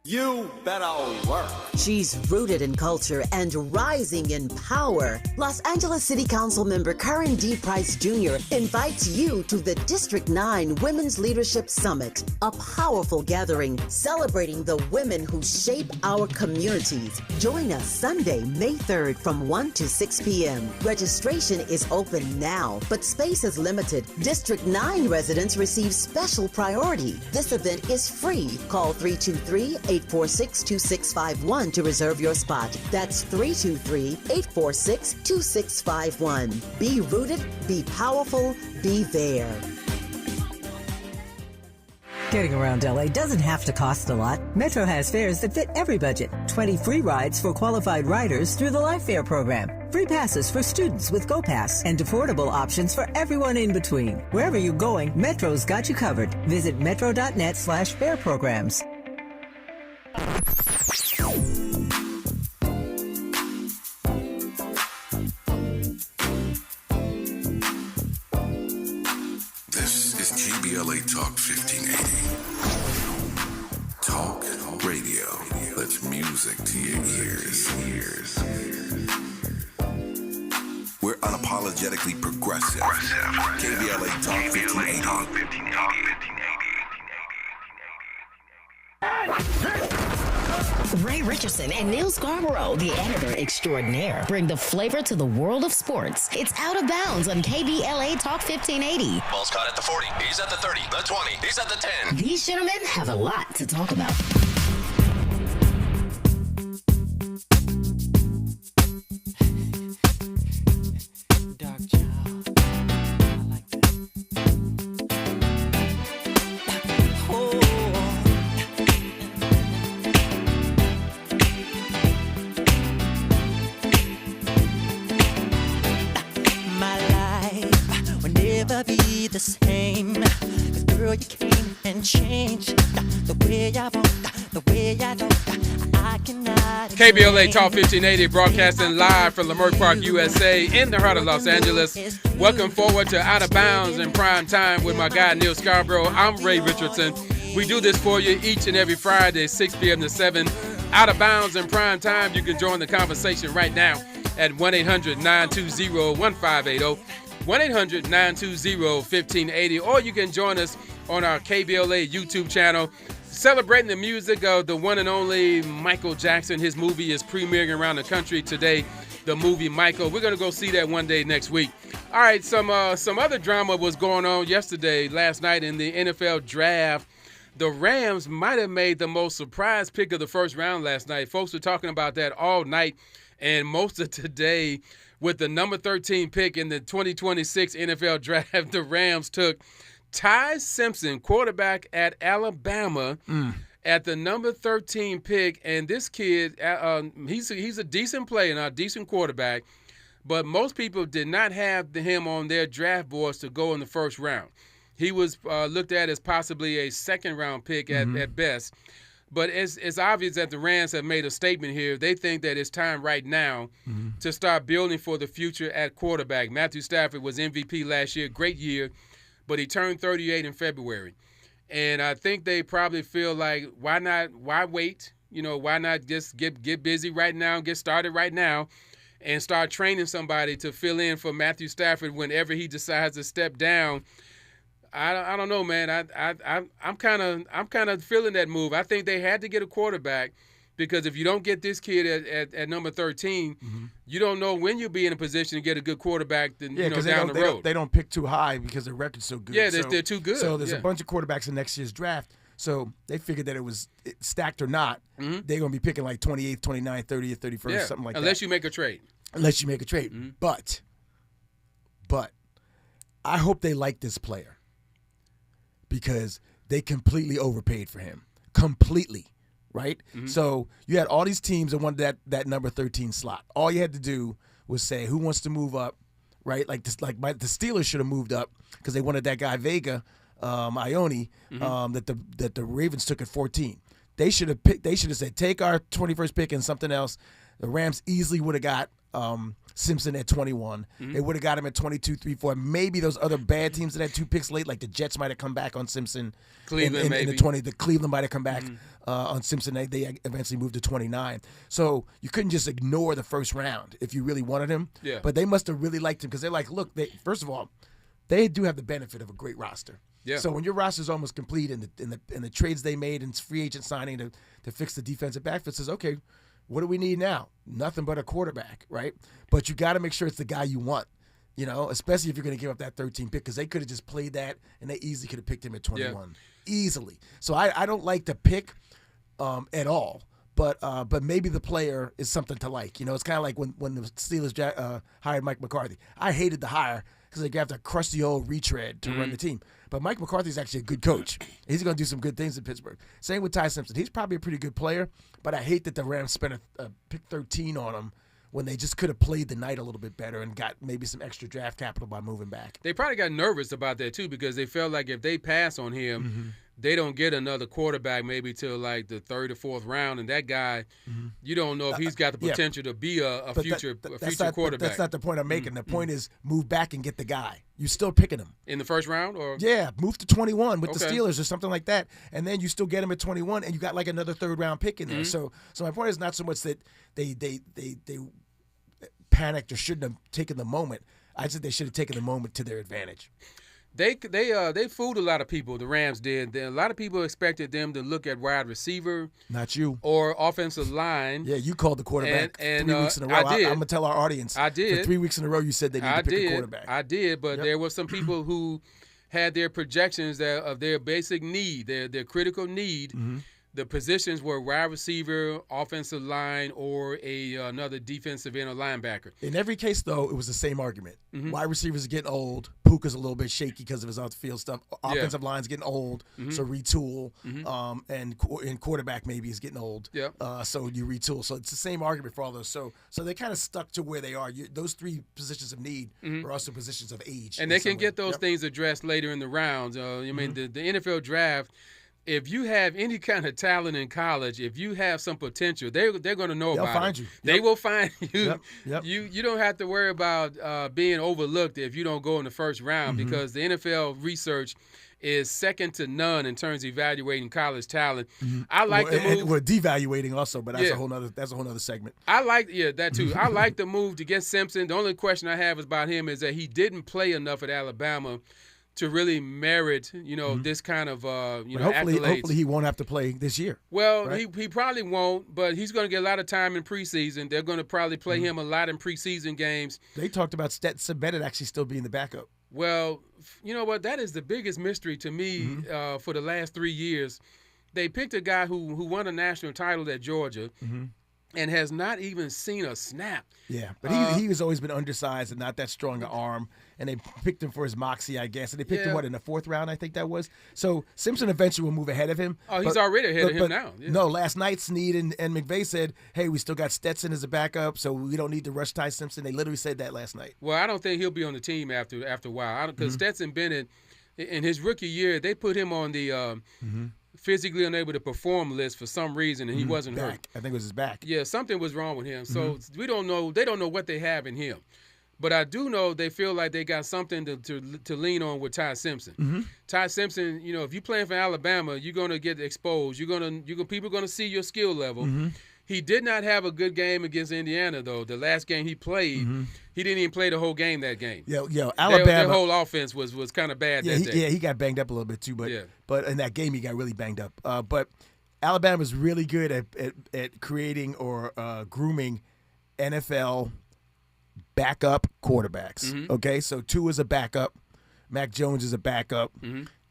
You better work. She's rooted in culture and rising in power. Los Angeles City Council member Karen D. Price Jr. invites you to the District 9 Women's Leadership Summit, a powerful gathering celebrating the women who shape our communities. Join us Sunday, May 3rd from 1 to 6 p.m. Registration is open now, but space is limited. District 9 residents receive special priority. This event is free. Call 323-846-2651 to reserve your spot. That's 323-846-2651. Be rooted, be powerful, be there. Getting around LA doesn't have to cost a lot. Metro has fares that fit every budget. 20 free rides for qualified riders through the Life Fare program. Free passes for students with GoPass and affordable options for everyone in between. Wherever you're going, Metro's got you covered. Visit metro.net/fare programs. This is KBLA Talk 1580. Talk radio. That's music to your ears. We're unapologetically progressive. KBLA Talk 1580. Ray Richardson and Neal Scarbrough, the editor extraordinaire, bring the flavor to the world of sports. It's Out of Bounds on KBLA Talk 1580. Ball's caught at the 40. He's at the 30, the 20. He's at the 10. These gentlemen have a lot to talk about. Be the same. 'Cause girl, you came and changed the way I walk, the way I talk. I KBLA Talk 1580, broadcasting live from Leimert Park, USA, in the heart of Los Angeles. Welcome forward to Out of Bounds in Prime Time with my guy, Neal Scarbrough. I'm Ray Richardson. We do this for you each and every Friday, 6 p.m. to 7. Out of Bounds in Prime Time. You can join the conversation right now at 1-800-920-1580, 1-800-920-1580, or you can join us on our KBLA YouTube channel. Celebrating the music of the one and only Michael Jackson. His movie is premiering around the country today, the movie Michael. We're going to go see that one day next week. All right, some other drama was going on last night in the NFL draft. The Rams might have made the most surprise pick of the first round last night. Folks were talking about that all night and most of today. With the number 13 pick in the 2026 NFL draft, the Rams took Ty Simpson, quarterback at Alabama, at the number 13 pick. And this kid, he's a decent player, a decent quarterback, but most people did not have him on their draft boards to go in the first round. He was looked at as possibly a second-round pick at best. But it's obvious that the Rams have made a statement here. They think that it's time right now to start building for the future at quarterback. Matthew Stafford was MVP last year, great year, but he turned 38 in February. And I think they probably feel like, why wait? Why not just get busy right now, get started right now, and start training somebody to fill in for Matthew Stafford whenever he decides to step down. I don't know, man. I'm kind of feeling that move. I think they had to get a quarterback because if you don't get this kid at number 13, you don't know when you'll be in a position to get a good quarterback down the road. They don't pick too high because their record's so good. Yeah, they're too good. So there's a bunch of quarterbacks in next year's draft. So they figured that it was stacked or not. They're going to be picking like 28th, 29th, 30th, 31st, something like that. Unless you make a trade. But I hope they like this player because they completely overpaid for him. Completely. Right? So you had all these teams that wanted that number 13 slot. All you had to do was say, who wants to move up, right? The Steelers should have moved up because they wanted that guy Vega, Ione, that the Ravens took at 14. They should have said, take our 21st pick and something else. The Rams easily would have got Simpson at 21. They would have got him at 22, 3, 4. Maybe those other bad teams that had 2 picks late, like the Jets might have come back on Simpson. Cleveland in the 20. The Cleveland might have come back on Simpson. They eventually moved to 29. So you couldn't just ignore the first round if you really wanted him. Yeah. But they must have really liked him because they're like, look, first of all, they do have the benefit of a great roster. Yeah. So when your roster is almost complete and the trades they made and free agent signing to fix the defensive backfield says, okay, what do we need now? Nothing but a quarterback, right? But you got to make sure it's the guy you want, especially if you're going to give up that 13 pick because they could have just played that and they easily could have picked him at 21. Yeah. Easily. So I don't like the pick at all, but maybe the player is something to like. It's kind of like when the Steelers hired Mike McCarthy. I hated the hire because they grabbed a crusty old retread to run the team. But Mike McCarthy's actually a good coach. He's going to do some good things in Pittsburgh. Same with Ty Simpson. He's probably a pretty good player, but I hate that the Rams spent a pick 13 on him when they just could have played the night a little bit better and got maybe some extra draft capital by moving back. They probably got nervous about that, too, because they felt like if they pass on him, they don't get another quarterback maybe till like the 3rd or 4th round, and that guy, you don't know if he's got the potential to be a future quarterback. That's not the point I'm making. The point is move back and get the guy. You're still picking him. In the first round? Yeah, move to 21 with the Steelers or something like that, and then you still get him at 21, and you got like another 3rd-round pick in there. So my point is not so much that they panicked or shouldn't have taken the moment. I said they should have taken the moment to their advantage. They fooled a lot of people. The Rams did. A lot of people expected them to look at wide receiver, not you, or offensive line. Yeah, you called the quarterback and 3 weeks in a row. I did. I'm gonna tell our audience. I did. For 3 weeks in a row, you said they need to pick a quarterback. I did, but there were some people who had their projections of their basic need, their critical need. The positions were wide receiver, offensive line, or another defensive end or linebacker. In every case, though, it was the same argument. Wide receivers are getting old. Puka's a little bit shaky because of his off-the-field stuff. Offensive line's getting old, so retool. And quarterback maybe is getting old, so you retool. So it's the same argument for all those. So they kind of stuck to where they are. Those 3 positions of need are also positions of age. And they can get those things addressed later in the rounds. I mean, the NFL draft, if you have any kind of talent in college, if you have some potential, they're going to know They'll about find it. you. They will find you. Yep. You don't have to worry about being overlooked if you don't go in the first round because the NFL research is second to none in terms of evaluating college talent. I like the move. And we're devaluating also, but that's a whole nother segment. I like that too. I like the move to get Simpson. The only question I have about him is that he didn't play enough at Alabama to really merit, this kind of, accolades. Hopefully he won't have to play this year. Well, right? he probably won't, but he's going to get a lot of time in preseason. They're going to probably play him a lot in preseason games. They talked about Stetson Bennett actually still being the backup. Well, you know what? That is the biggest mystery to me for the last 3 years. They picked a guy who won a national title at Georgia and has not even seen a snap. Yeah, but he has always been undersized and not that strong an arm, and they picked him for his moxie, I guess. And they picked him, in the 4th round, I think that was. So Simpson eventually will move ahead of him. Oh, he's already ahead of him now. Yeah. No, last night Snead and McVay said, hey, we still got Stetson as a backup, so we don't need to rush Ty Simpson. They literally said that last night. Well, I don't think he'll be on the team after a while. Because Stetson Bennett, in his rookie year, they put him on the physically unable to perform list for some reason, and he wasn't hurt. I think it was his back. Yeah, something was wrong with him. So we don't know. They don't know what they have in him. But I do know they feel like they got something to lean on with Ty Simpson. Ty Simpson, if you're playing for Alabama, you're going to get exposed. People are going to see your skill level. He did not have a good game against Indiana, though. The last game he played, he didn't even play the whole game that game. Alabama. Their whole offense was kind of bad that day. Yeah, he got banged up a little bit too, but in that game he got really banged up. But Alabama's really good at creating or grooming NFL backup quarterbacks. Okay, so Tua's a backup. Mac Jones is a backup.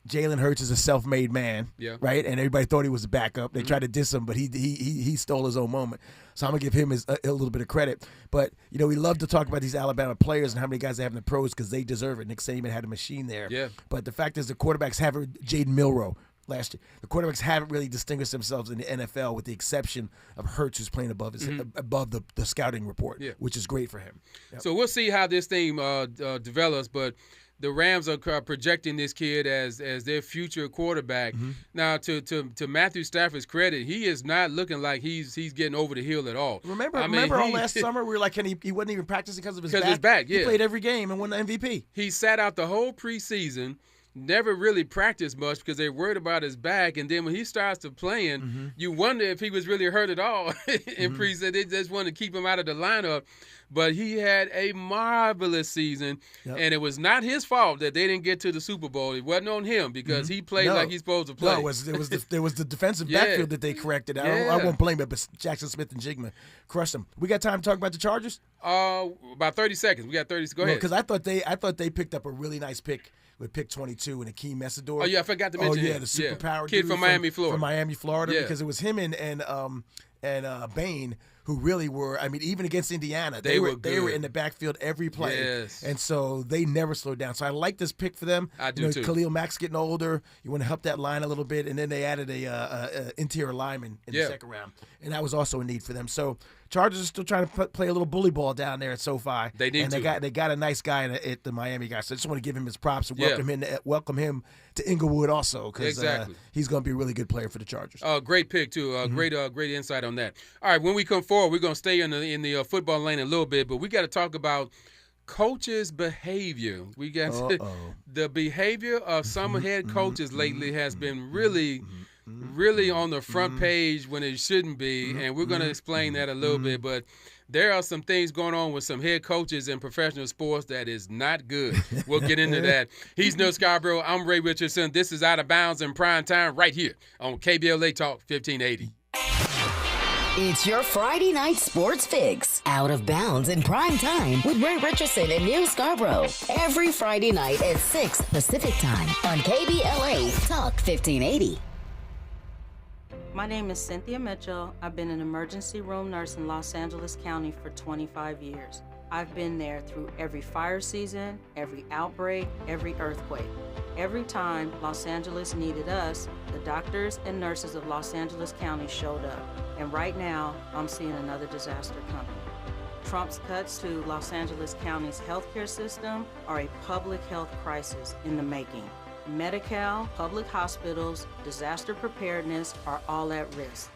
Jalen Hurts is a self-made man, right? And everybody thought he was a backup. They tried to diss him, but he stole his own moment. So I'm going to give him a little bit of credit. But, we love to talk about these Alabama players and how many guys they have in the pros because they deserve it. Nick Saban had a machine there. Yeah. But the fact is the quarterbacks haven't – Jaden Milroe last year. The quarterbacks haven't really distinguished themselves in the NFL with the exception of Hurts, who's playing above the scouting report, which is great for him. So we'll see how this thing develops, but – the Rams are projecting this kid as their future quarterback. Now, to Matthew Stafford's credit, he is not looking like he's getting over the hill at all. Remember last summer we were like, he wasn't even practicing because of his back? He played every game and won the MVP. He sat out the whole preseason, never really practiced much because they worried about his back. And then when he starts to playing, you wonder if he was really hurt at all in preseason. They just wanted to keep him out of the lineup. But he had a marvelous season, and it was not his fault that they didn't get to the Super Bowl. It wasn't on him because he played like he's supposed to play. No, there was the defensive backfield that they corrected. I won't blame it, but Jackson Smith and Jigma crushed them. We got time to talk about the Chargers? About 30 seconds. We got 30. Go ahead. Because I thought they picked up a really nice pick with pick 22 and Akeem Messidor. Oh yeah, I forgot to mention him. The superpower kid from Miami, Florida. From Miami, Florida, because it was him and Bain who really were. I mean, even against Indiana, they were in the backfield every play, and so they never slowed down. So I like this pick for them. I do too. Khalil Mack's getting older. You want to help that line a little bit, and then they added a interior lineman in the second round, and that was also a need for them. So Chargers are still trying to play a little bully ball down there at SoFi. They need to. They got a nice guy at the Miami guy. So I just want to give him his props and welcome him to Inglewood also because he's going to be a really good player for the Chargers. Great pick too. Great insight on that. All right, when we come forward, we're going to stay in the football lane a little bit, but we got to talk about coaches' behavior. We got the behavior of some head coaches lately has been really on the front page when it shouldn't be, and we're going to explain that a little bit, but there are some things going on with some head coaches in professional sports that is not good. We'll get into that. He's Neal Scarbrough. I'm Ray Richardson. This is Out of Bounds in Prime Time right here on KBLA Talk 1580. It's your Friday night sports fix. Out of Bounds in Prime Time with Ray Richardson and Neal Scarbrough. Every Friday night at 6 Pacific Time on KBLA Talk 1580. My name is Cynthia Mitchell. I've been an emergency room nurse in Los Angeles County for 25 years. I've been there through every fire season, every outbreak, every earthquake. Every time Los Angeles needed us, the doctors and nurses of Los Angeles County showed up. And right now, I'm seeing another disaster coming. Trump's cuts to Los Angeles County's healthcare system are a public health crisis in the making. Medi-Cal, public hospitals, disaster preparedness are all at risk.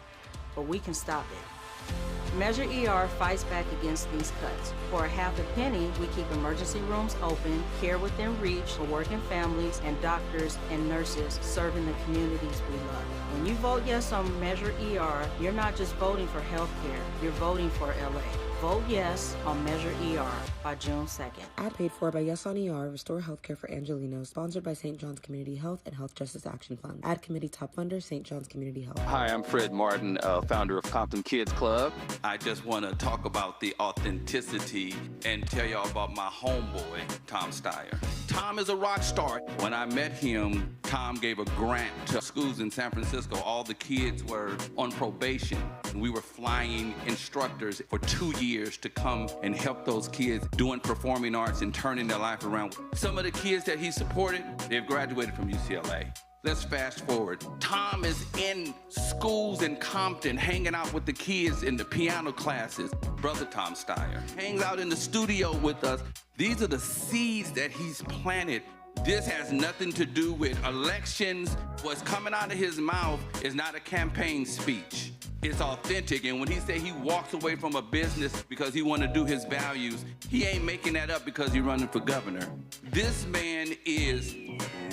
But we can stop it. Measure ER fights back against these cuts. For a half a penny, we keep emergency rooms open, care within reach for working families, and doctors and nurses serving the communities we love. When you vote yes on Measure ER, you're not just voting for health care, you're voting for LA. Vote yes on Measure ER by June 2nd. Ad paid for by Yes on ER, Restore Healthcare for Angelinos, sponsored by St. John's Community Health and Health Justice Action Fund. Ad committee top funder, St. John's Community Health. Hi, I'm Fred Martin, founder of Compton Kids Club. I just want to talk about the authenticity and tell y'all about my homeboy, Tom Steyer. Tom is a rock star. When I met him, Tom gave a grant to schools in San Francisco. All the kids were on probation. We were flying instructors for 2 years to come and help those kids doing performing arts and turning their life around. Some of the kids that he supported, they've graduated from UCLA. Let's fast forward. Tom is in schools in Compton, hanging out with the kids in the piano classes. Brother Tom Steyer hangs out in the studio with us. These are the seeds that he's planted. This has nothing to do with elections. What's coming out of his mouth is not a campaign speech. It's authentic, and when he say he walks away from a business because he want to do his values, he ain't making that up because he's running for governor. This man is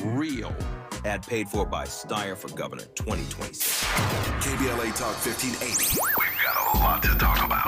real. Ad paid for by Steyer for Governor 2026. KBLA Talk 1580. We've got a lot to talk about.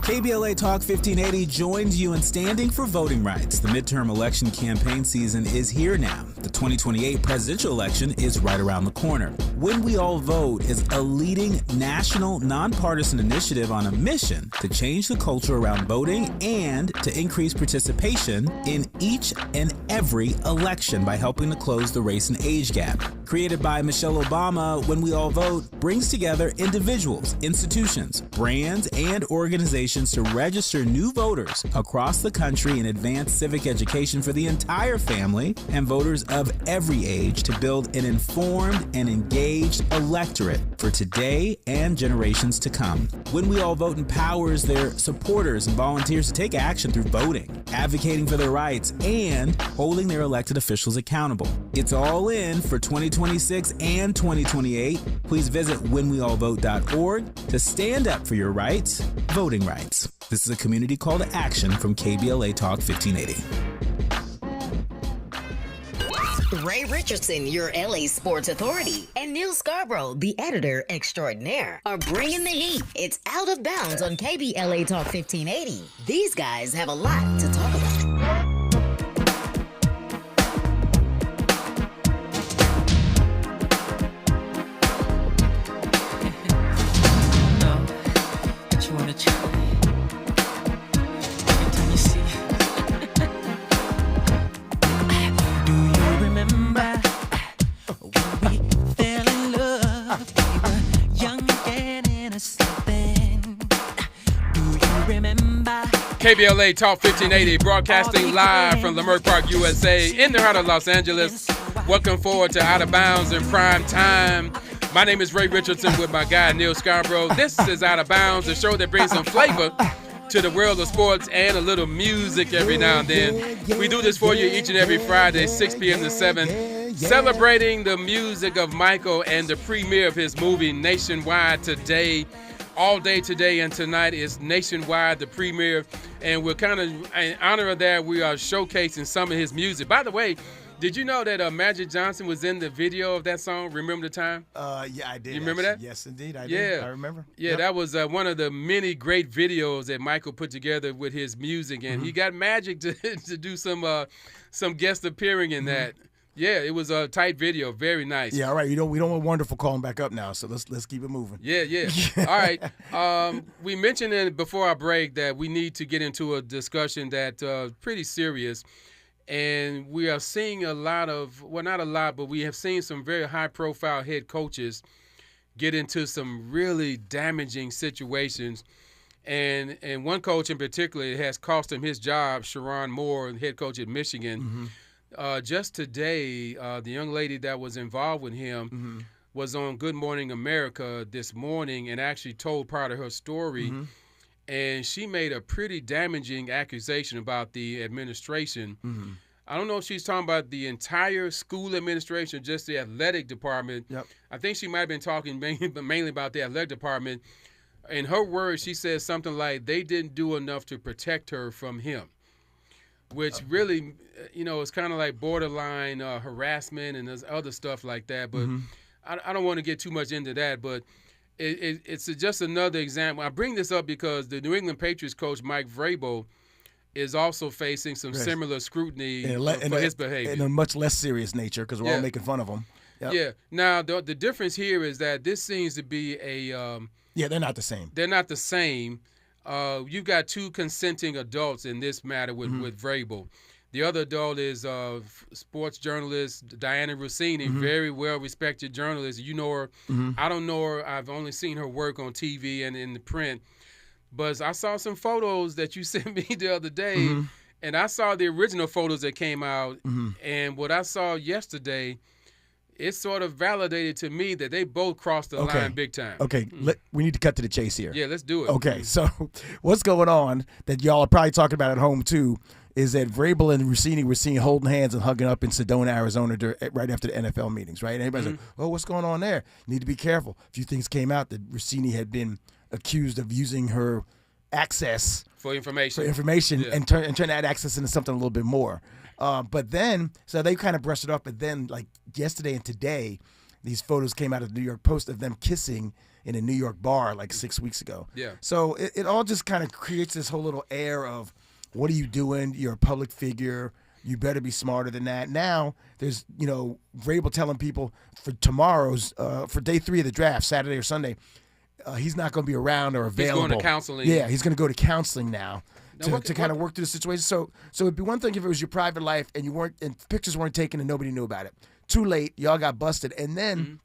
KBLA Talk 1580 joins you in standing for voting rights. The midterm election campaign season is here now. The 2028 presidential election is right around the corner. When We All Vote is a leading national nonpartisan initiative on a mission to change the culture around voting and to increase participation in each and every election by helping to close the race and age gap. Created by Michelle Obama, When We All Vote brings together individuals, institutions, brands, and organizations to register new voters across the country and advance civic education for the entire family and voters of every age to build an informed and engaged electorate for today and generations to come. When We All Vote empowers their supporters and volunteers to take action through voting, advocating for their rights, and holding their elected officials accountable. It's all in for 2026 and 2028. Please visit whenweallvote.org to stand up for your rights, voting rights. This is a community call to action from KBLA Talk 1580. Ray Richardson, your LA sports authority, and Neal Scarbrough, the editor extraordinaire, are bringing the heat. It's Out of Bounds on KBLA Talk 1580. These guys have a lot to talk about. KBLA Talk 1580, broadcasting live from Leimert Park, USA, in the heart of Los Angeles. Welcome forward to Out of Bounds in prime time. My name is Ray Richardson with my guy, Neal Scarbrough. This is Out of Bounds, a show that brings some flavor to the world of sports and a little music every now and then. We do this for you each and every Friday, 6 p.m. to 7, celebrating the music of Michael and the premiere of his movie Nationwide today. All day today and tonight is Nationwide, the premiere, and we're kind of in honor of that. We are showcasing some of his music. By the way, did you know that Magic Johnson was in the video of that song, Remember the Time? Yeah, I did. You remember that? Yes, indeed, I did. Yeah. I remember. Yeah, Yep. that was one of the many great videos that Michael put together with his music, and he got Magic to do some guest appearing in that. Yeah, it was a tight video, very nice. Yeah, all right. We don't want Wonderful calling back up now, so let's keep it moving. Yeah. All right. We mentioned before our break that we need to get into a discussion that's pretty serious, and we are seeing a lot of, well, not a lot, but we have seen some very high-profile head coaches get into some really damaging situations, and one coach in particular has cost him his job, Sharon Moore, head coach at Michigan. Just today, the young lady that was involved with him was on Good Morning America this morning and actually told part of her story. And she made a pretty damaging accusation about the administration. I don't know if she's talking about the entire school administration, or just the athletic department. Yep. I think she might have been talking mainly about the athletic department. In her words, she says something like, they didn't do enough to protect her from him, which really, it's kind of like borderline harassment and there's other stuff like that. But I don't want to get too much into that, but it's just another example. I bring this up because the New England Patriots coach, Mike Vrabel, is also facing some similar scrutiny for his behavior. In a much less serious nature, because we're all making fun of him. Yep. Yeah. Now, the difference here is that this seems to be a they're not the same. They're not the same. You've got two consenting adults in this matter with Vrabel. The other adult is sports journalist Diana Rossini, very well-respected journalist. You know her. I don't know her. I've only seen her work on TV and in the print. But I saw some photos that you sent me the other day, and I saw the original photos that came out. And what I saw yesterday, it sort of validated to me that they both crossed the line big time. Okay, we need to cut to the chase here. Yeah, let's do it. Okay, so what's going on that y'all are probably talking about at home too is that Vrabel and Rossini were seen holding hands and hugging up in Sedona, Arizona right after the NFL meetings, right? And everybody's like, oh, what's going on there? You need to be careful. A few things came out that Rossini had been accused of using her access for information and turn that access into something a little bit more. But then, so they kind of brushed it off. But then, like yesterday and today, these photos came out of the New York Post of them kissing in a New York bar like 6 weeks ago. Yeah. So it all just kind of creates this whole little air of, what are you doing? You're a public figure. You better be smarter than that. Now, there's, Vrabel telling people for for day 3 of the draft, Saturday or Sunday, he's not going to be around or available. He's going to counseling. Yeah, he's going to go to counseling now to kind of work through the situation. So it'd be one thing if it was your private life and pictures weren't taken and nobody knew about it. Too late, y'all got busted, and then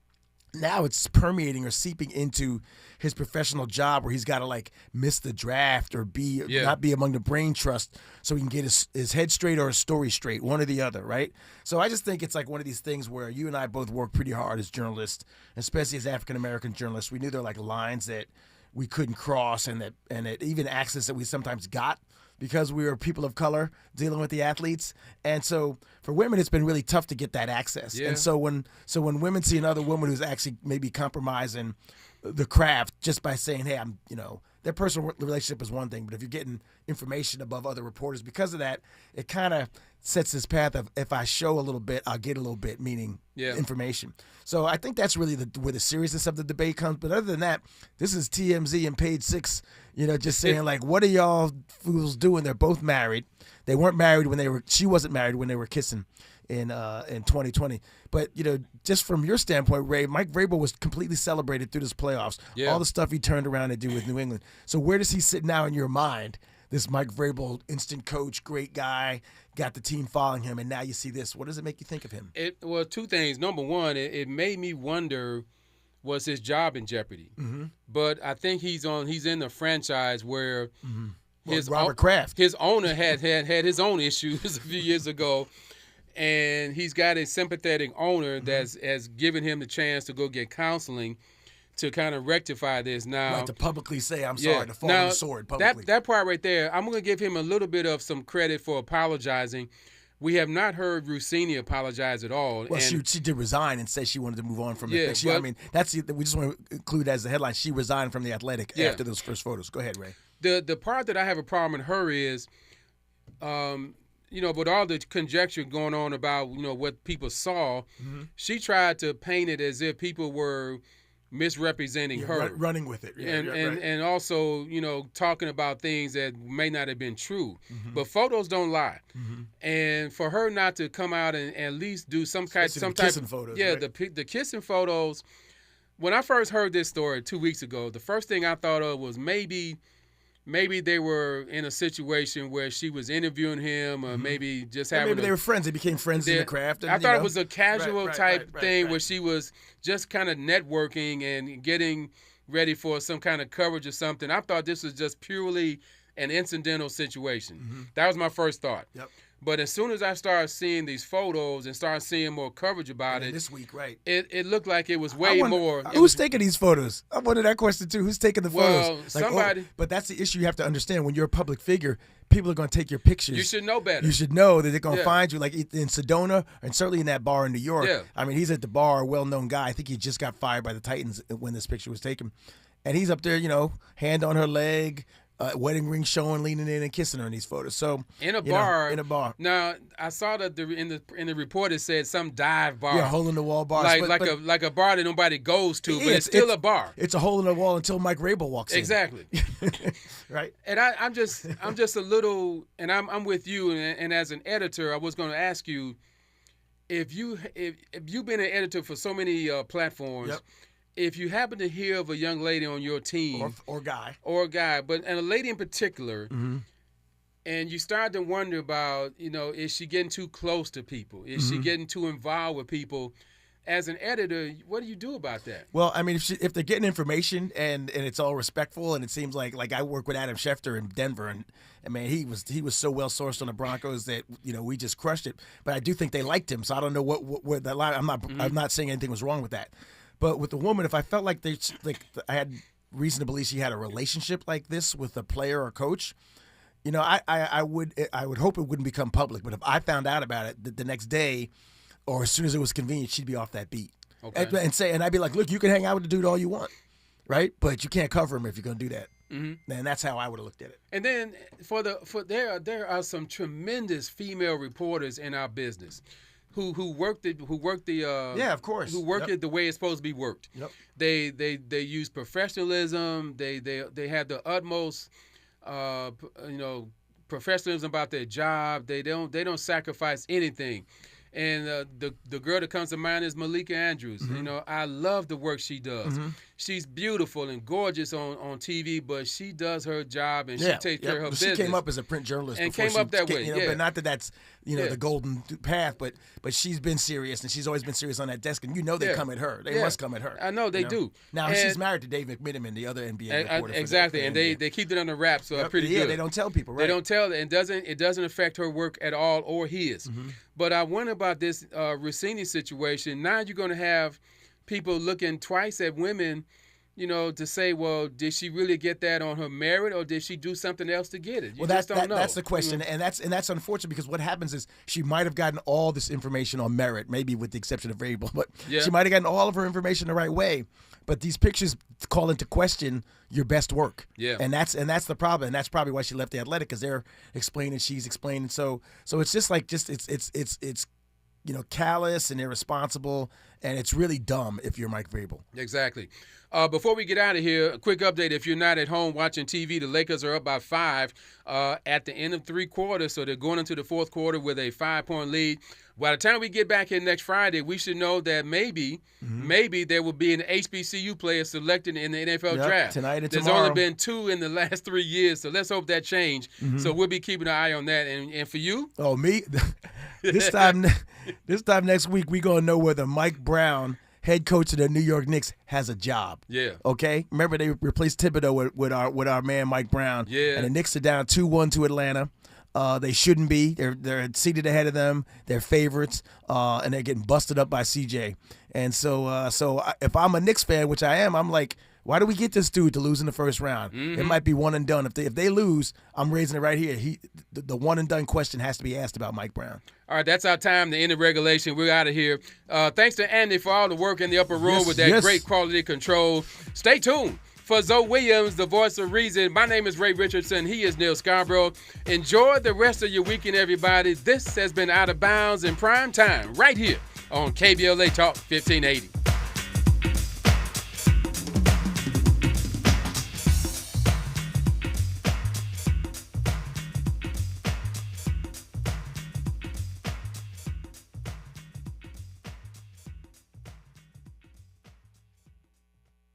now it's permeating or seeping into his professional job where he's got to miss the draft or not be among the brain trust so he can get his head straight or his story straight, one or the other, right? So I just think it's like one of these things where you and I both work pretty hard as journalists, especially as African-American journalists. We knew there were lines that we couldn't cross and that even access that we sometimes got because we were people of color dealing with the athletes. And so for women, it's been really tough to get that access. Yeah. And so when women see another woman who's actually maybe compromising the craft just by saying, hey, their personal relationship is one thing, but if you're getting information above other reporters because of that, it kind of sets this path of if I show a little bit, I'll get a little bit, meaning information. So I think that's really where the seriousness of the debate comes. But other than that, this is TMZ and Page 6, just saying what are y'all fools doing? They're both married. They weren't married she wasn't married when they were kissing in 2020. But, just from your standpoint, Ray, Mike Vrabel was completely celebrated through this playoffs. Yeah. All the stuff he turned around to do with New England. So where does he sit now in your mind? This Mike Vrabel, instant coach, great guy, got the team following him, and now you see this. What does it make you think of him? Well, two things. Number one, it made me wonder, was his job in jeopardy? But I think he's in the franchise where Robert Kraft, his owner had his own issues a few years ago. And he's got a sympathetic owner that's has given him the chance to go get counseling to kind of rectify this. Now, to publicly say, I'm sorry, to fall on the sword publicly. That part right there, I'm going to give him a little bit of some credit for apologizing. We have not heard Rossini apologize at all. Well, she did resign and say she wanted to move on from it. We just want to include as the headline, she resigned from The Athletic after those first photos. Go ahead, Ray. The part that I have a problem with her is, with all the conjecture going on about, what people saw, she tried to paint it as if people were misrepresenting her. Running with it. Yeah, and also, talking about things that may not have been true. But photos don't lie. And for her not to come out and at least do some type of photos. Yeah, right? the kissing photos. When I first heard this story 2 weeks ago, the first thing I thought of was maybe they were in a situation where she was interviewing him, or maybe just having. Maybe they were friends. They became friends in the craft. I thought it was a casual type thing where she was just kind of networking and getting ready for some kind of coverage or something. I thought this was just purely an incidental situation. That was my first thought. Yep. But as soon as I started seeing these photos and started seeing more coverage about it, this week, right? It looked like it was way more. Who's taking these photos? I wondered that question too. Who's taking the photos? Well, somebody. But that's the issue you have to understand. When you're a public figure, people are going to take your pictures. You should know better. You should know that they're going to find you, like in Sedona, and certainly in that bar in New York. Yeah. I mean, he's at the bar, a well-known guy. I think he just got fired by the Titans when this picture was taken, and he's up there, hand on her leg. Wedding ring showing, leaning in and kissing her in these photos. So in a bar. Now I saw that in the report it said some dive bar. Yeah, hole in the wall bar. Like a bar that nobody goes to, but it's still a bar. It's a hole in the wall until Mike Rabel walks in. Exactly. Right. And I'm just a little, and I'm with you. And as an editor, I was going to ask you if you've been an editor for so many platforms. Yep. If you happen to hear of a young lady on your team or guy, and a lady in particular, and you start to wonder about, is she getting too close to people? Is she getting too involved with people? As an editor, what do you do about that? Well, I mean, if they're getting information and it's all respectful, and it seems like I work with Adam Schefter in Denver, and man, he was so well sourced on the Broncos that we just crushed it. But I do think they liked him, so I don't know what that line. I'm not saying anything was wrong with that. But with the woman, if I felt like I had reason to believe she had a relationship like this with a player or coach, I would hope it wouldn't become public. But if I found out about it the next day, or as soon as it was convenient, she'd be off that beat. Okay. And I'd be like, look, you can hang out with the dude all you want, right? But you can't cover him if you're going to do that. Mm-hmm. And that's how I would have looked at it. And then there are some tremendous female reporters in our business. Who work the of course, who work it the way it's supposed to be worked. Yep. They use professionalism. They have the utmost professionalism about their job. They don't sacrifice anything. And the girl that comes to mind is Malika Andrews. Mm-hmm. I love the work she does. Mm-hmm. She's beautiful and gorgeous on TV, but she does her job and she takes care of her business. She came up as a print journalist and came up that way. But not that that's the golden path. But she's been serious, and she's always been serious on that desk. And they come at her. They must come at her. I know they do. Now she's married to Dave McMenamin, the other NBA reporter. Exactly, and they keep it under wraps. So pretty good. They don't tell people. Right? They don't tell, and it doesn't affect her work at all or his. Mm-hmm. But I wonder about this Rossini situation. Now you're going to have people looking twice at women, to say, well, did she really get that on her merit, or did she do something else to get it? You just don't know. That's the question, and that's unfortunate, because what happens is she might have gotten all this information on merit, maybe with the exception of Vrabel, but she might have gotten all of her information the right way. But these pictures call into question your best work, and that's the problem, and that's probably why she left the Athletic, because they're explaining, she's explaining. So it's just it's callous and irresponsible, and it's really dumb if you're Mike Vrabel. Exactly. Before we get out of here, a quick update. If you're not at home watching TV, the Lakers are up by 5 at the end of 3 quarters, so they're going into the fourth quarter with a 5-point lead. By the time we get back here next Friday, we should know that maybe there will be an HBCU player selected in the NFL draft. Tonight and There's tomorrow. only been 2 in the last 3 years, so let's hope that change. Mm-hmm. So we'll be keeping an eye on that. And for you? Oh, me? This time next week, we're going to know whether Mike Brown, head coach of the New York Knicks, has a job. Yeah. Okay? Remember, they replaced Thibodeau with our man Mike Brown. Yeah. And the Knicks are down 2-1 to Atlanta. They shouldn't be. They're seated ahead of them. They're favorites, and they're getting busted up by CJ. And so if I'm a Knicks fan, which I am, I'm like, why do we get this dude to lose in the first round? Mm-hmm. It might be one and done. If they lose, I'm raising it right here. The one and done question has to be asked about Mike Brown. All right, that's our time to end the regulation. We're out of here. Thanks to Andy for all the work in the upper room with that great quality control. Stay tuned. For Zoe Williams, the voice of reason, my name is Ray Richardson. He is Neal Scarbrough. Enjoy the rest of your weekend, everybody. This has been Out of Bounds in Prime Time right here on KBLA Talk 1580.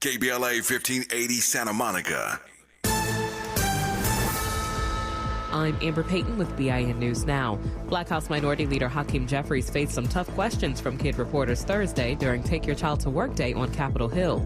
KBLA 1580 Santa Monica. I'm Amber Payton with BIN News Now. Black House Minority Leader Hakeem Jeffries faced some tough questions from kid reporters Thursday during Take Your Child to Work Day on Capitol Hill.